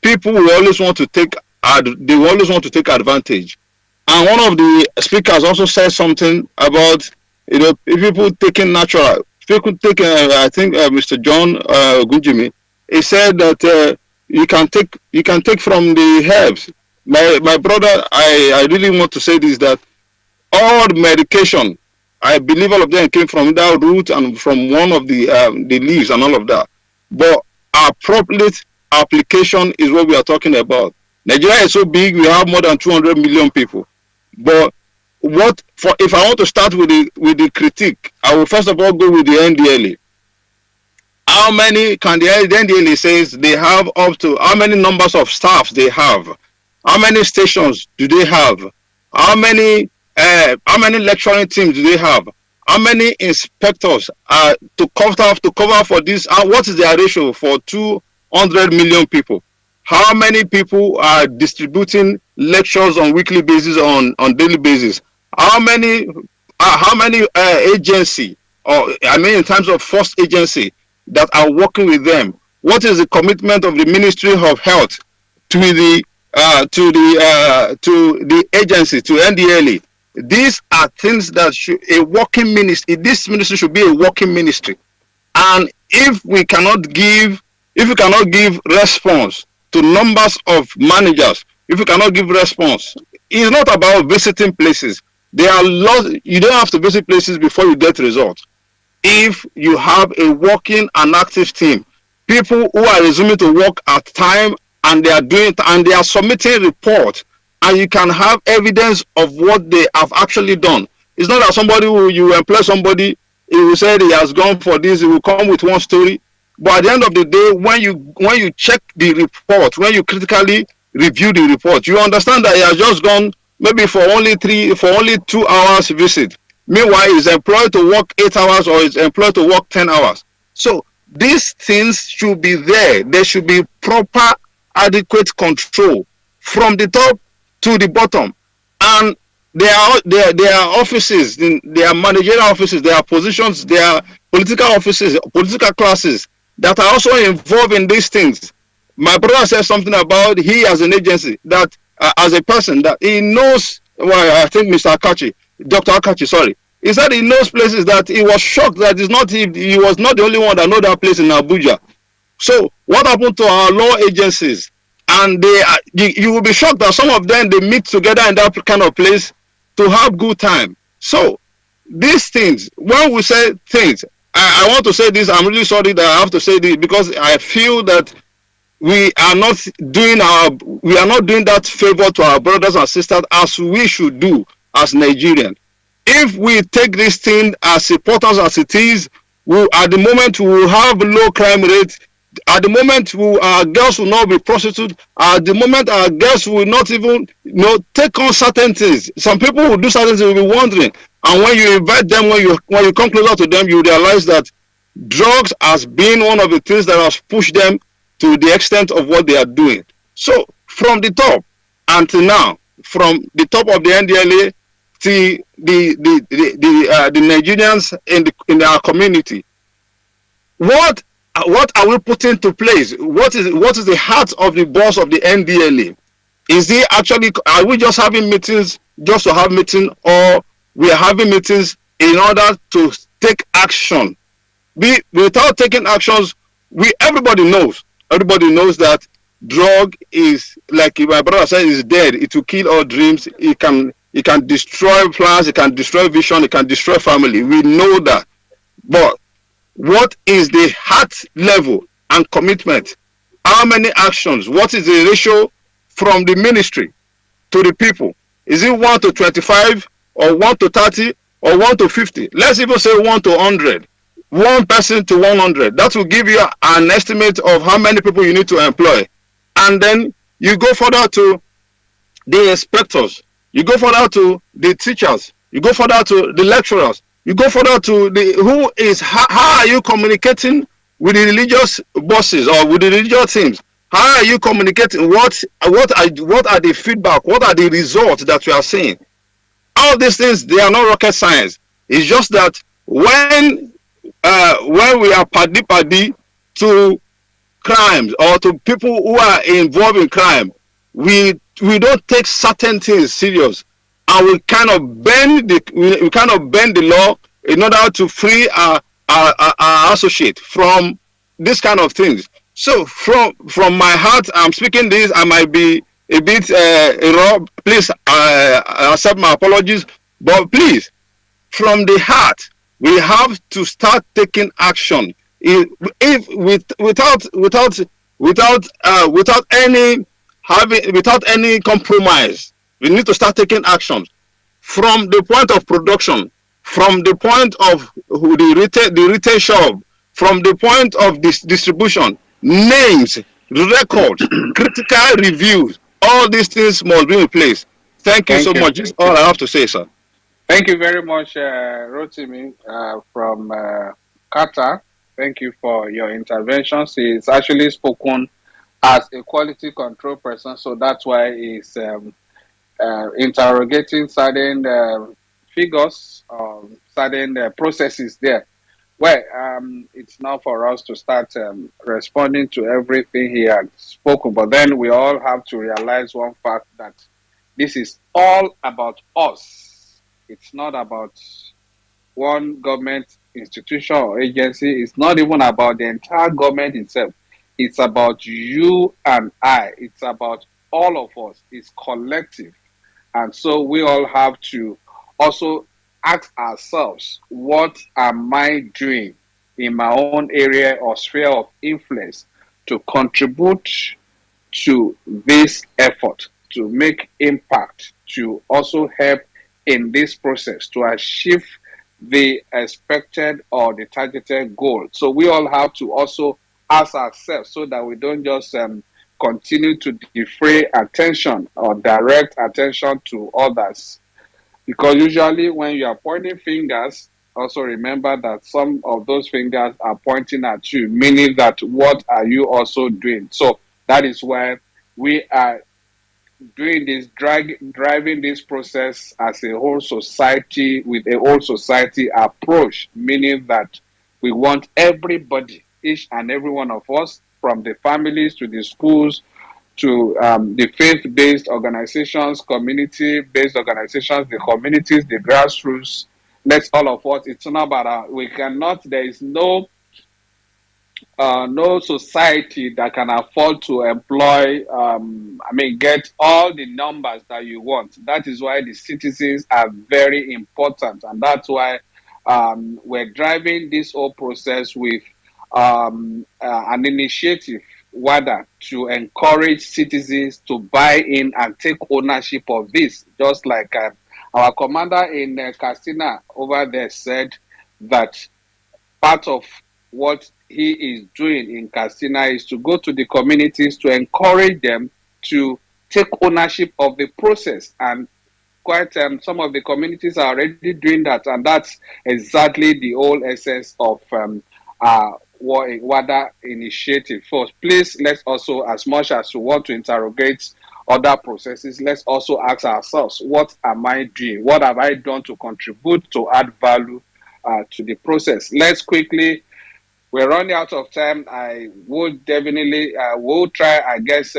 people will always want to take advantage. And one of the speakers also said something about people taking natural. People take, I think Mr. John Gunjimi, he said that you can take from the herbs. My brother, I really want to say this, that all medication, I believe all of them came from that root and from one of the leaves and all of that. But appropriate application is what we are talking about. Nigeria is so big, we have more than 200 million people. But if I want to start with the critique, I will first of all go with the NDLA. How many can the NDLA says they have up to, how many numbers of staffs they have? How many stations do they have? How many lecturing teams do they have? How many inspectors to cover for this? What is their ratio for 200 million people? How many people are distributing lectures on weekly basis, on daily basis? How many agency, or I mean in terms of first agency, that are working with them? What is the commitment of the Ministry of Health to the agency, to NDLA? These are things that this ministry should be a working ministry. And if we cannot give response to numbers of managers, if we cannot give response, it's not about visiting places. There are laws. You don't have to visit places before you get results. If you have a working and active team, people who are resuming to work at time, and they are submitting reports, and you can have evidence of what they have actually done. It's not that you employ somebody, he will say he has gone for this, he will come with one story. But at the end of the day, when you check the report, when you critically review the report, you understand that he has just gone maybe for only 2 hours visit. Meanwhile, he's employed to work 8 hours, or he's employed to work 10 hours. So these things should be there. There should be proper, adequate control from the top to the bottom. And there are offices, there are managerial offices, there are positions, there are political offices, political classes that are also involved in these things. My brother said something about he as an agency, that as a person, that he knows, well, I think Dr. Akachi, sorry, He said he knows places that he was shocked that he was not the only one that know that place in Abuja. So what happened to our law agencies? And you will be shocked that some of them, they meet together in that kind of place to have good time. So these things, when we say things, I want to say this, I'm really sorry that I have to say this, because I feel that we are not doing that favor to our brothers and sisters as we should do as Nigerians. If we take this thing as important as it is, at the moment we will have low crime rates. At the moment our girls will not be prostitutes. At the moment our girls will not even take on certain things. Some people who do certain things will be wondering, and when you invite them, when you come closer to them, you realize that drugs has been one of the things that has pushed them to the extent of what they are doing. So from the top until now, from the top of the NDLA to the Nigerians in our community, what are we putting into place? What is the heart of the boss of the NDLA? Are we just having meetings just to have meetings, or we are having meetings in order to take action? Without taking actions, everybody knows that drug is, like my brother said, is dead. It will kill all dreams. It can destroy plans. It can destroy vision. It can destroy family. We know that. But what is the heart level and commitment? How many actions? What is the ratio from the ministry to the people? Is it 1 to 25 or 1 to 30 or 1 to 50? Let's even say 1 to 100. 1 person to 100. That will give you an estimate of how many people you need to employ. And then you go further to the inspectors. You go further to the teachers. You go further to the lecturers. You go further to how are you communicating with the religious bosses or with the religious teams? How are you communicating? What are the feedback? What are the results that you are seeing? All these things, they are not rocket science. It's just that when we are paddy to crimes or to people who are involved in crime, we don't take certain things serious, and we kind of bend the law in order to free our associate from this kind of things. So from my heart, I'm speaking this. I might be a bit raw. Please accept my apologies, but please, from the heart, we have to start taking action. Without any compromise, we need to start taking actions from the point of production, from the point of the retail shop, from the point of distribution, names, records, critical reviews. All these things must be in place. Thank you so much. That's all I have to say, sir. Thank you very much, Rotimi from Qatar. Thank you for your interventions. He's actually spoken as a quality control person, so that's why he's interrogating certain figures, certain processes there. Well, it's now for us to start responding to everything he had spoken, but then we all have to realize one fact, that this is all about us. It's not about one government institution or agency. It's not even about the entire government itself. It's about you and I. It's about all of us. It's collective. And so we all have to also ask ourselves, what am I doing in my own area or sphere of influence to contribute to this effort, to make impact, to also help in this process to achieve the expected or the targeted goal. So we all have to also ask ourselves, so that we don't just continue to defray attention or direct attention to others. Because usually when you are pointing fingers, also remember that some of those fingers are pointing at you, meaning that what are you also doing? So that is why we are doing this, driving this process as a whole society, with a whole society approach, meaning that we want everybody, each and every one of us, from the families to the schools to the faith-based organizations, community-based organizations, the communities, the grassroots, let's all of us, it's not about, we cannot, there is no society that can afford to employ, get all the numbers that you want. That is why the citizens are very important. And that's why we're driving this whole process with an initiative, WADA, to encourage citizens to buy in and take ownership of this. Just like our commander in Katsina over there said that part of what he is doing in Katsina is to go to the communities to encourage them to take ownership of the process. And quite some of the communities are already doing that. And that's exactly the whole essence of WADA initiative. First, please, let's also, as much as we want to interrogate other processes, let's also ask ourselves, what am I doing? What have I done to contribute to add value to the process? Let's quickly, we're running out of time. I would definitely will try. I guess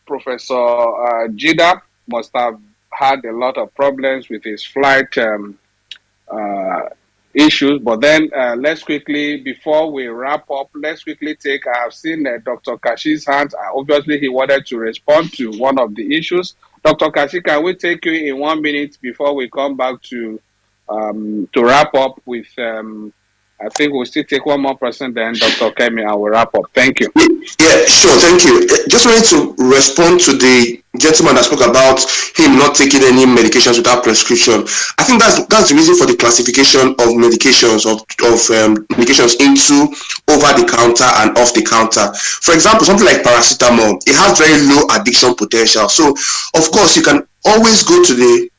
Professor Jida must have had a lot of problems with his flight issues. But then let's quickly, before we wrap up, let's quickly take, I've seen Dr. Kashi's hands. Obviously, he wanted to respond to one of the issues. Dr. Kashi, can we take you in 1 minute before we come back to wrap up with I think we'll still take one more person, then Dr. Kemi, I will wrap up. Thank you. Yeah, sure, thank you. Just wanted to respond to the gentleman that spoke about him not taking any medications without prescription. I think that's the reason for the classification of medications medications into over the counter and off the counter. For example, something like paracetamol, it has very low addiction potential. So of course you can always go to the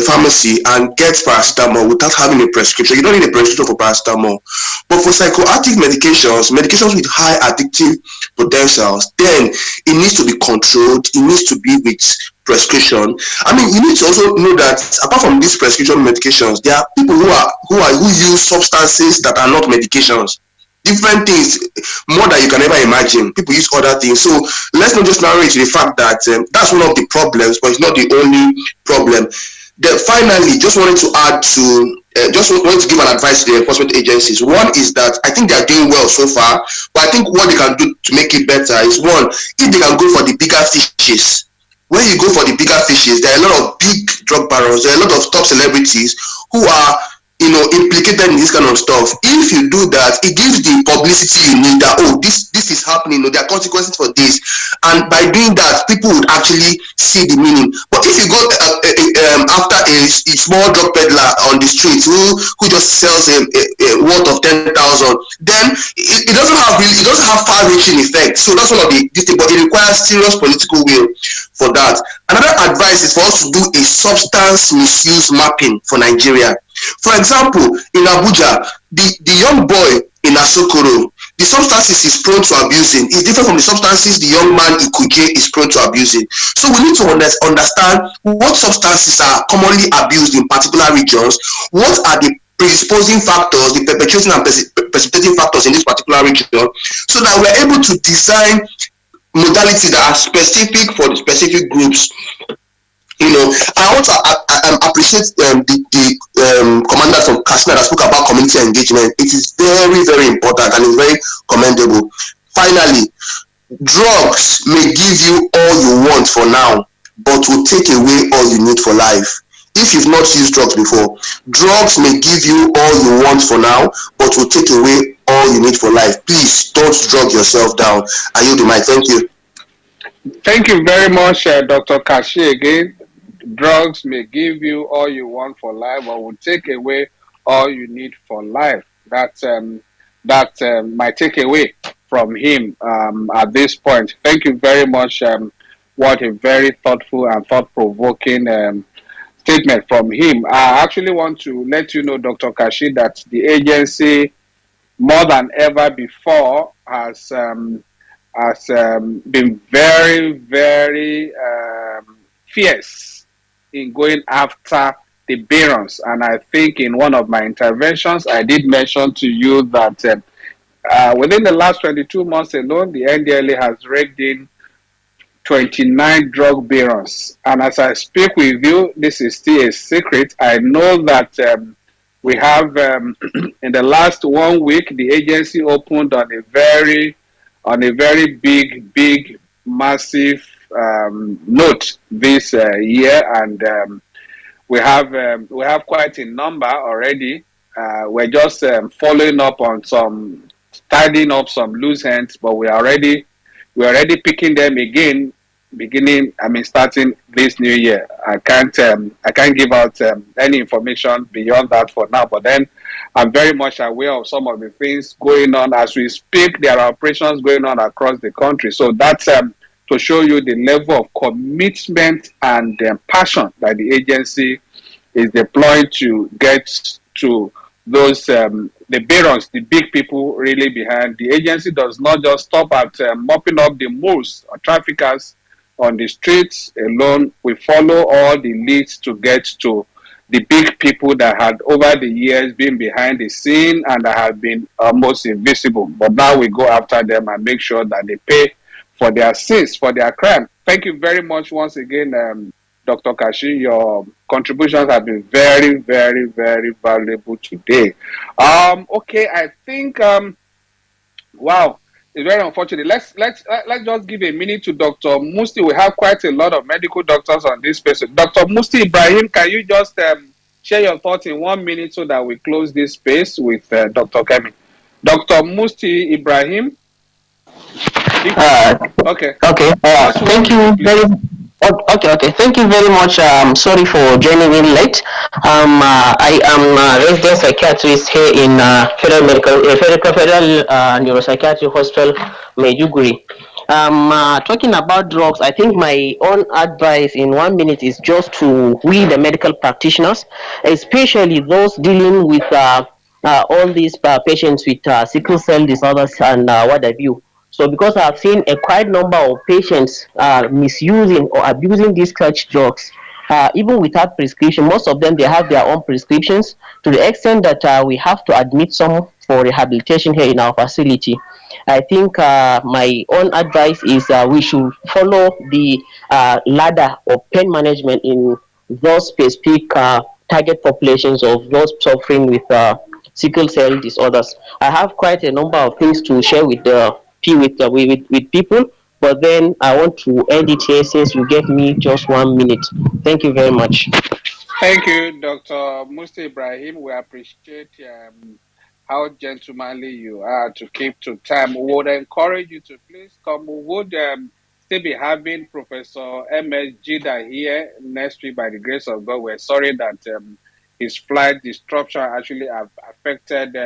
pharmacy and get paracetamol without having a prescription. You don't need a prescription for paracetamol. But for psychoactive medications with high addictive potentials, then it needs to be controlled. It needs to be with prescription. I mean, you need to also know that apart from these prescription medications, there are people who use substances that are not medications. Different things, more than you can ever imagine. People use other things. So let's not just narrow it to the fact that that's one of the problems, but it's not the only problem. Then finally, just wanted to add to, just wanted to give an advice to the enforcement agencies. One is that I think they are doing well so far, but I think what they can do to make it better is, one, if they can go for the bigger fishes. When you go for the bigger fishes, there are a lot of big drug barons, there are a lot of top celebrities who are implicated in this kind of stuff. If you do that, it gives the publicity you need that, oh, this is happening, there are consequences for this. And by doing that, people would actually see the meaning. But if you go after a small drug peddler on the street who just sells a worth of 10,000, then it doesn't have far-reaching effect. So that's one of the things, but it requires serious political will for that. Another advice is for us to do a substance misuse mapping for Nigeria. For example, in Abuja, the young boy in Asokoro, the substances he's prone to abusing is different from the substances the young man in Kuje is prone to abusing. So we need to understand what substances are commonly abused in particular regions, what are the predisposing factors, the perpetuating and precipitating factors in this particular region, so that we're able to design modalities that are specific for the specific groups. I want to appreciate the commander from Katsina that spoke about community engagement. It is very, very important and it's very commendable. Finally, drugs may give you all you want for now, but will take away all you need for life. If you've not used drugs before, drugs may give you all you want for now, but will take away all you need for life. Please don't drug yourself down. I yield the mic. Thank you. Thank you very much, Dr. Kashi. Again, drugs may give you all you want for life, but will take away all you need for life. That's my takeaway from him at this point. Thank you very much. What a very thoughtful and thought-provoking statement from him. I actually want to let you know, Dr. Kashi, that the agency, more than ever before, has been very, very fierce in going after the barons. And I think in one of my interventions, I did mention to you that within the last 22 months alone, the NDLA has raked in 29 drug barons. And as I speak with you, this is still a secret. I know that We have in the last 1 week, the agency opened on a very big, massive note this year, and we have quite a number already. We're just following up on tidying up some loose ends, but we're already picking them again, starting this new year. I can't give out any information beyond that for now, but then I'm very much aware of some of the things going on as we speak. There are operations going on across the country, so that's to show you the level of commitment and passion that the agency is deployed to get to those the barons, the big people really behind. The agency does not just stop at mopping up the moles or traffickers on the streets alone. We follow all the leads to get to the big people that had over the years been behind the scene and that have been almost invisible. But now we go after them and make sure that they pay for their sins, for their crime. Thank you very much once again, Dr. Kashi. Your contributions have been very, very, very valuable today. Okay, I think wow, it's very unfortunate. Let's just give a minute to Dr. Musti. We have quite a lot of medical doctors on this space. Dr. Musti Ibrahim, can you just share your thoughts in 1 minute so that we close this space with Dr. Kemi? Dr. Musti Ibrahim. Okay. Thank you very. Okay. Thank you very much. Sorry for joining in late. I am a resident psychiatrist here in Federal Neuropsychiatry Hospital, Maiduguri. Talking about drugs, I think my own advice in 1 minute is just to we the medical practitioners, especially those dealing with all these patients with sickle cell disorders and what have you. So because I've seen a quite number of patients misusing or abusing these such drugs, even without prescription, most of them, they have their own prescriptions to the extent that we have to admit some for rehabilitation here in our facility. I think my own advice is we should follow the ladder of pain management in those specific target populations of those suffering with sickle cell disorders. I have quite a number of things to share with people, but then I want to end it here since you gave me just 1 minute. Thank you very much. Thank you, Dr. Musti Ibrahim. We appreciate how gentlemanly you are to keep to time. We would encourage you to please come. We would still be having Professor M.S. Jida here next week by the grace of God. We're sorry that his flight disruption actually affected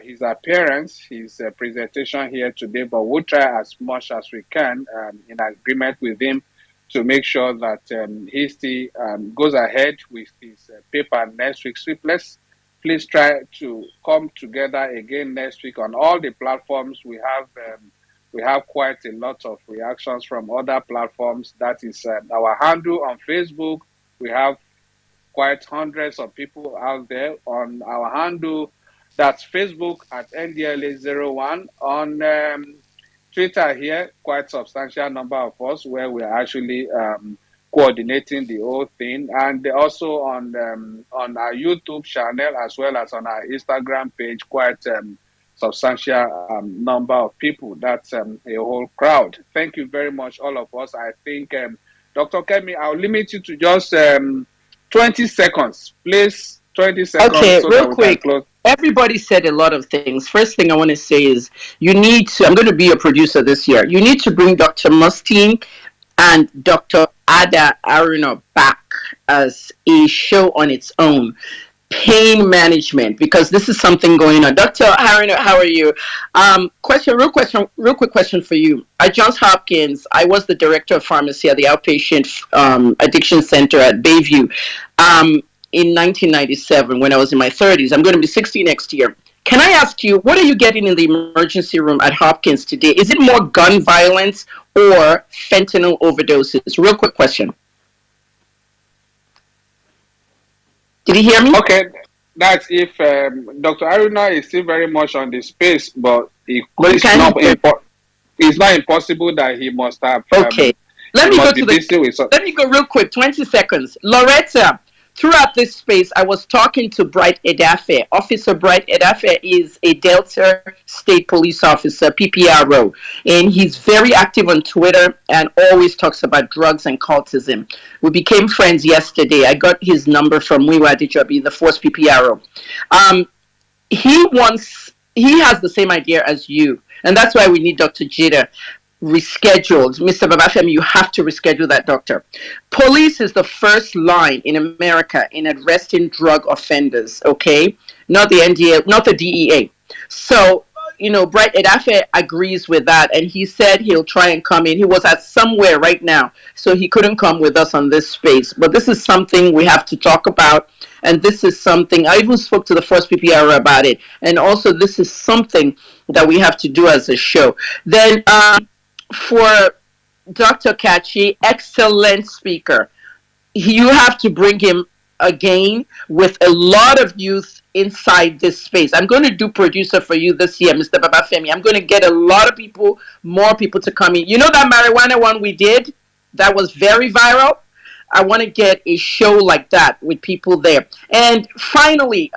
his appearance, his presentation here today, but we'll try as much as we can in agreement with him to make sure that he still goes ahead with his paper next week. Sleepless, please try to come together again next week on all the platforms. We have quite a lot of reactions from other platforms. That is our handle on Facebook. We have quite hundreds of people out there on our handle. That's Facebook at NDLA01. On Twitter here, quite substantial number of us where we're actually coordinating the whole thing. And also on our YouTube channel as well as on our Instagram page, quite substantial number of people. That's a whole crowd. Thank you very much, all of us. I think, Dr. Kemi, I'll limit you to just 20 seconds. Please, 20 seconds. Okay, so real quick. Everybody said a lot of things. First thing I want to say is you need to, I'm going to be a producer this year. You need to bring Dr. Musti and Dr. Ada Aruna back as a show on its own. Pain management, because this is something going on. Dr. Aruna, how are you? Real quick question for you. At Johns Hopkins, I was the director of pharmacy at the outpatient addiction center at Bayview. In 1997, when I was in my 30s. I'm going to be 60 next year. Can I ask you, what are you getting in the emergency room at Hopkins today? Is it more gun violence or fentanyl overdoses? Real quick question. Did you hear me? Okay, that's if Dr. Aruna is still very much on the space, but it's not impossible that he must have. Okay, let me go real quick, 20 seconds. Loretta, throughout this space, I was talking to Bright Edafe. Officer Bright Edafe is a Delta State Police officer, PPRO, and he's very active on Twitter and always talks about drugs and cultism. We became friends yesterday. I got his number from Wiwa Dijobi, the Force PPRO. He has the same idea as you, and that's why we need Dr. Jida rescheduled. Mr. Babafemi, you have to reschedule that doctor. Police is the first line in America in arresting drug offenders, okay? Not the NDA, not the DEA. So, Bright Edafe agrees with that, and he said he'll try and come in. He was at somewhere right now, so he couldn't come with us on this space. But this is something we have to talk about, and this is something, I even spoke to the first PPR about it, and also this is something that we have to do as a show. Then, for Dr. Kachi, excellent speaker. You have to bring him again with a lot of youth inside this space. I'm going to do producer for you this year, Mr. Babafemi. I'm going to get a lot of people, more people to come in. You know that marijuana one we did? That was very viral. I want to get a show like that with people there. And finally,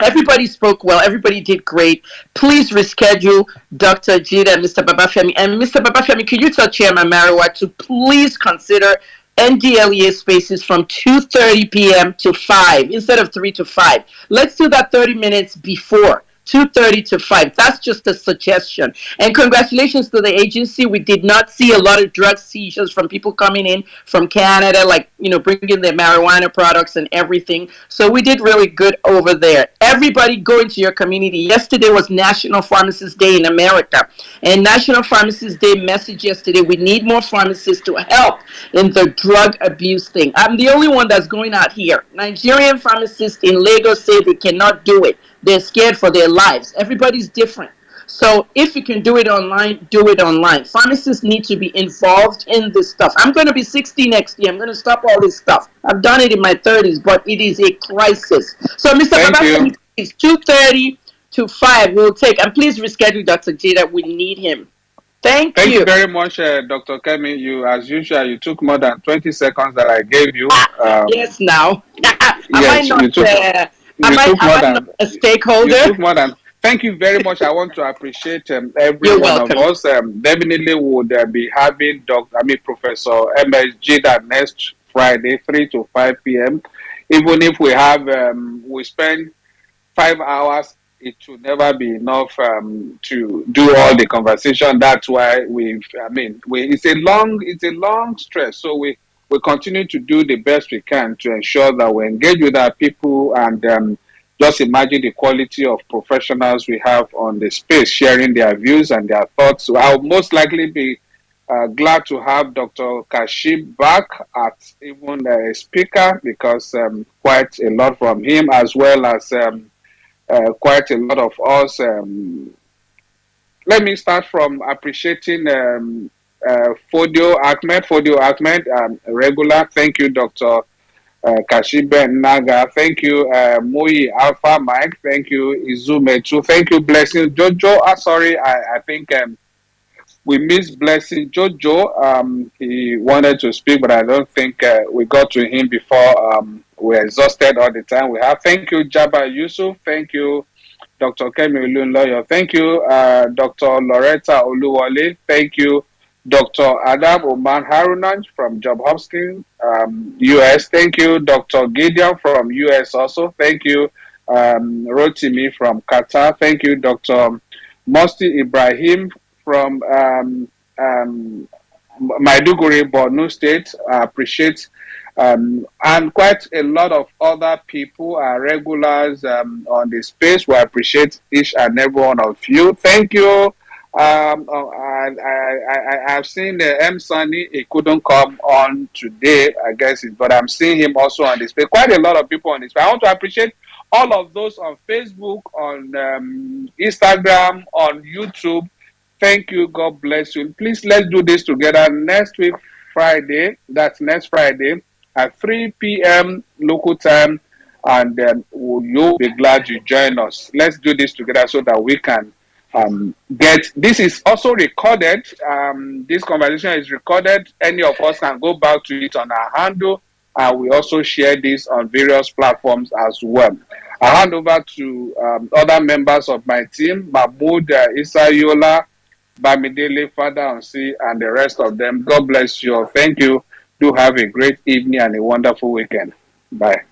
everybody spoke well. Everybody did great. Please reschedule Dr. Jida and Mr. Babafemi. And Mr. Babafemi, could you tell Chairman Mariwa to please consider NDLEA spaces from 2:30 p.m. to 5 instead of 3 to 5. Let's do that 30 minutes before. 2:30 to 5. That's just a suggestion. And congratulations to the agency. We did not see a lot of drug seizures from people coming in from Canada, like, bringing their marijuana products and everything. So we did really good over there. Everybody go into your community. Yesterday was National Pharmacist Day in America. And National Pharmacist Day message yesterday, we need more pharmacists to help in the drug abuse thing. I'm the only one that's going out here. Nigerian pharmacists in Lagos say they cannot do it. They're scared for their lives. Everybody's different. So if you can do it online, do it online. Pharmacists need to be involved in this stuff. I'm going to be 60 next year. I'm going to stop all this stuff. I've done it in my 30s, but it is a crisis. So, Mr. Babafemi, it's 2:30 to 5. We'll take, and please reschedule Dr. Jada. We need him. Thank you. Thank you very much, Dr. Kemi. You, as usual, you took more than 20 seconds that I gave you. Yes, now. Yes, you took a stakeholder? You took more than. Thank you very much. I want to appreciate every one of us. Definitely would be having Professor M.S. Jida next Friday, 3 to 5 p.m. Even if we have, we spend 5 hours, it should never be enough to do all the conversation. That's why it's a long stretch. So we continue to do the best we can to ensure that we engage with our people, and just imagine the quality of professionals we have on the space sharing their views and their thoughts. So I'll most likely be glad to have Dr. Kashib back as even a speaker, because quite a lot from him, as well as quite a lot of us. Let me start from appreciating Fodio Ahmed, regular. Thank you, Dr. Kashibe Naga. Thank you, Mui Alpha Mike. Thank you, Izumetu. Thank you, Blessing Jojo. Sorry, I think we missed Blessing Jojo. He wanted to speak, but I don't think we got to him before. We're exhausted all the time we have. Thank you, Jabba Yusuf. Thank you, Dr. Kemi Olunloyo. Thank you, Dr. Loretta Oluwale. Thank you, Dr. Adam Oman Harunan from Job Hopkins, US. Thank you, Dr. Gideon from US also. Thank you, Rotimi from Qatar. Thank you, Dr. Mosti Ibrahim from Maiduguri, Borno State. I appreciate, and quite a lot of other people are regulars on the space. We appreciate each and every one of you. Thank you. I've seen M. Sunny. He couldn't come on today, I guess, but I'm seeing him also on this page. Quite a lot of people on this page. I want to appreciate all of those on Facebook, on Instagram, on YouTube. Thank you. God bless you. Please, let's do this together next week, Friday. That's next Friday at 3 p.m. local time, and you'll be glad you join us. Let's do this together so that we can this is also recorded. This conversation is recorded. Any of us can go back to it on our handle and we also share this on various platforms as well. I hand over to other members of my team, Mahmoud Isayola, Bamidele, Father Onsi, and the rest of them. God bless you all. Thank you. Do have a great evening and a wonderful weekend. Bye.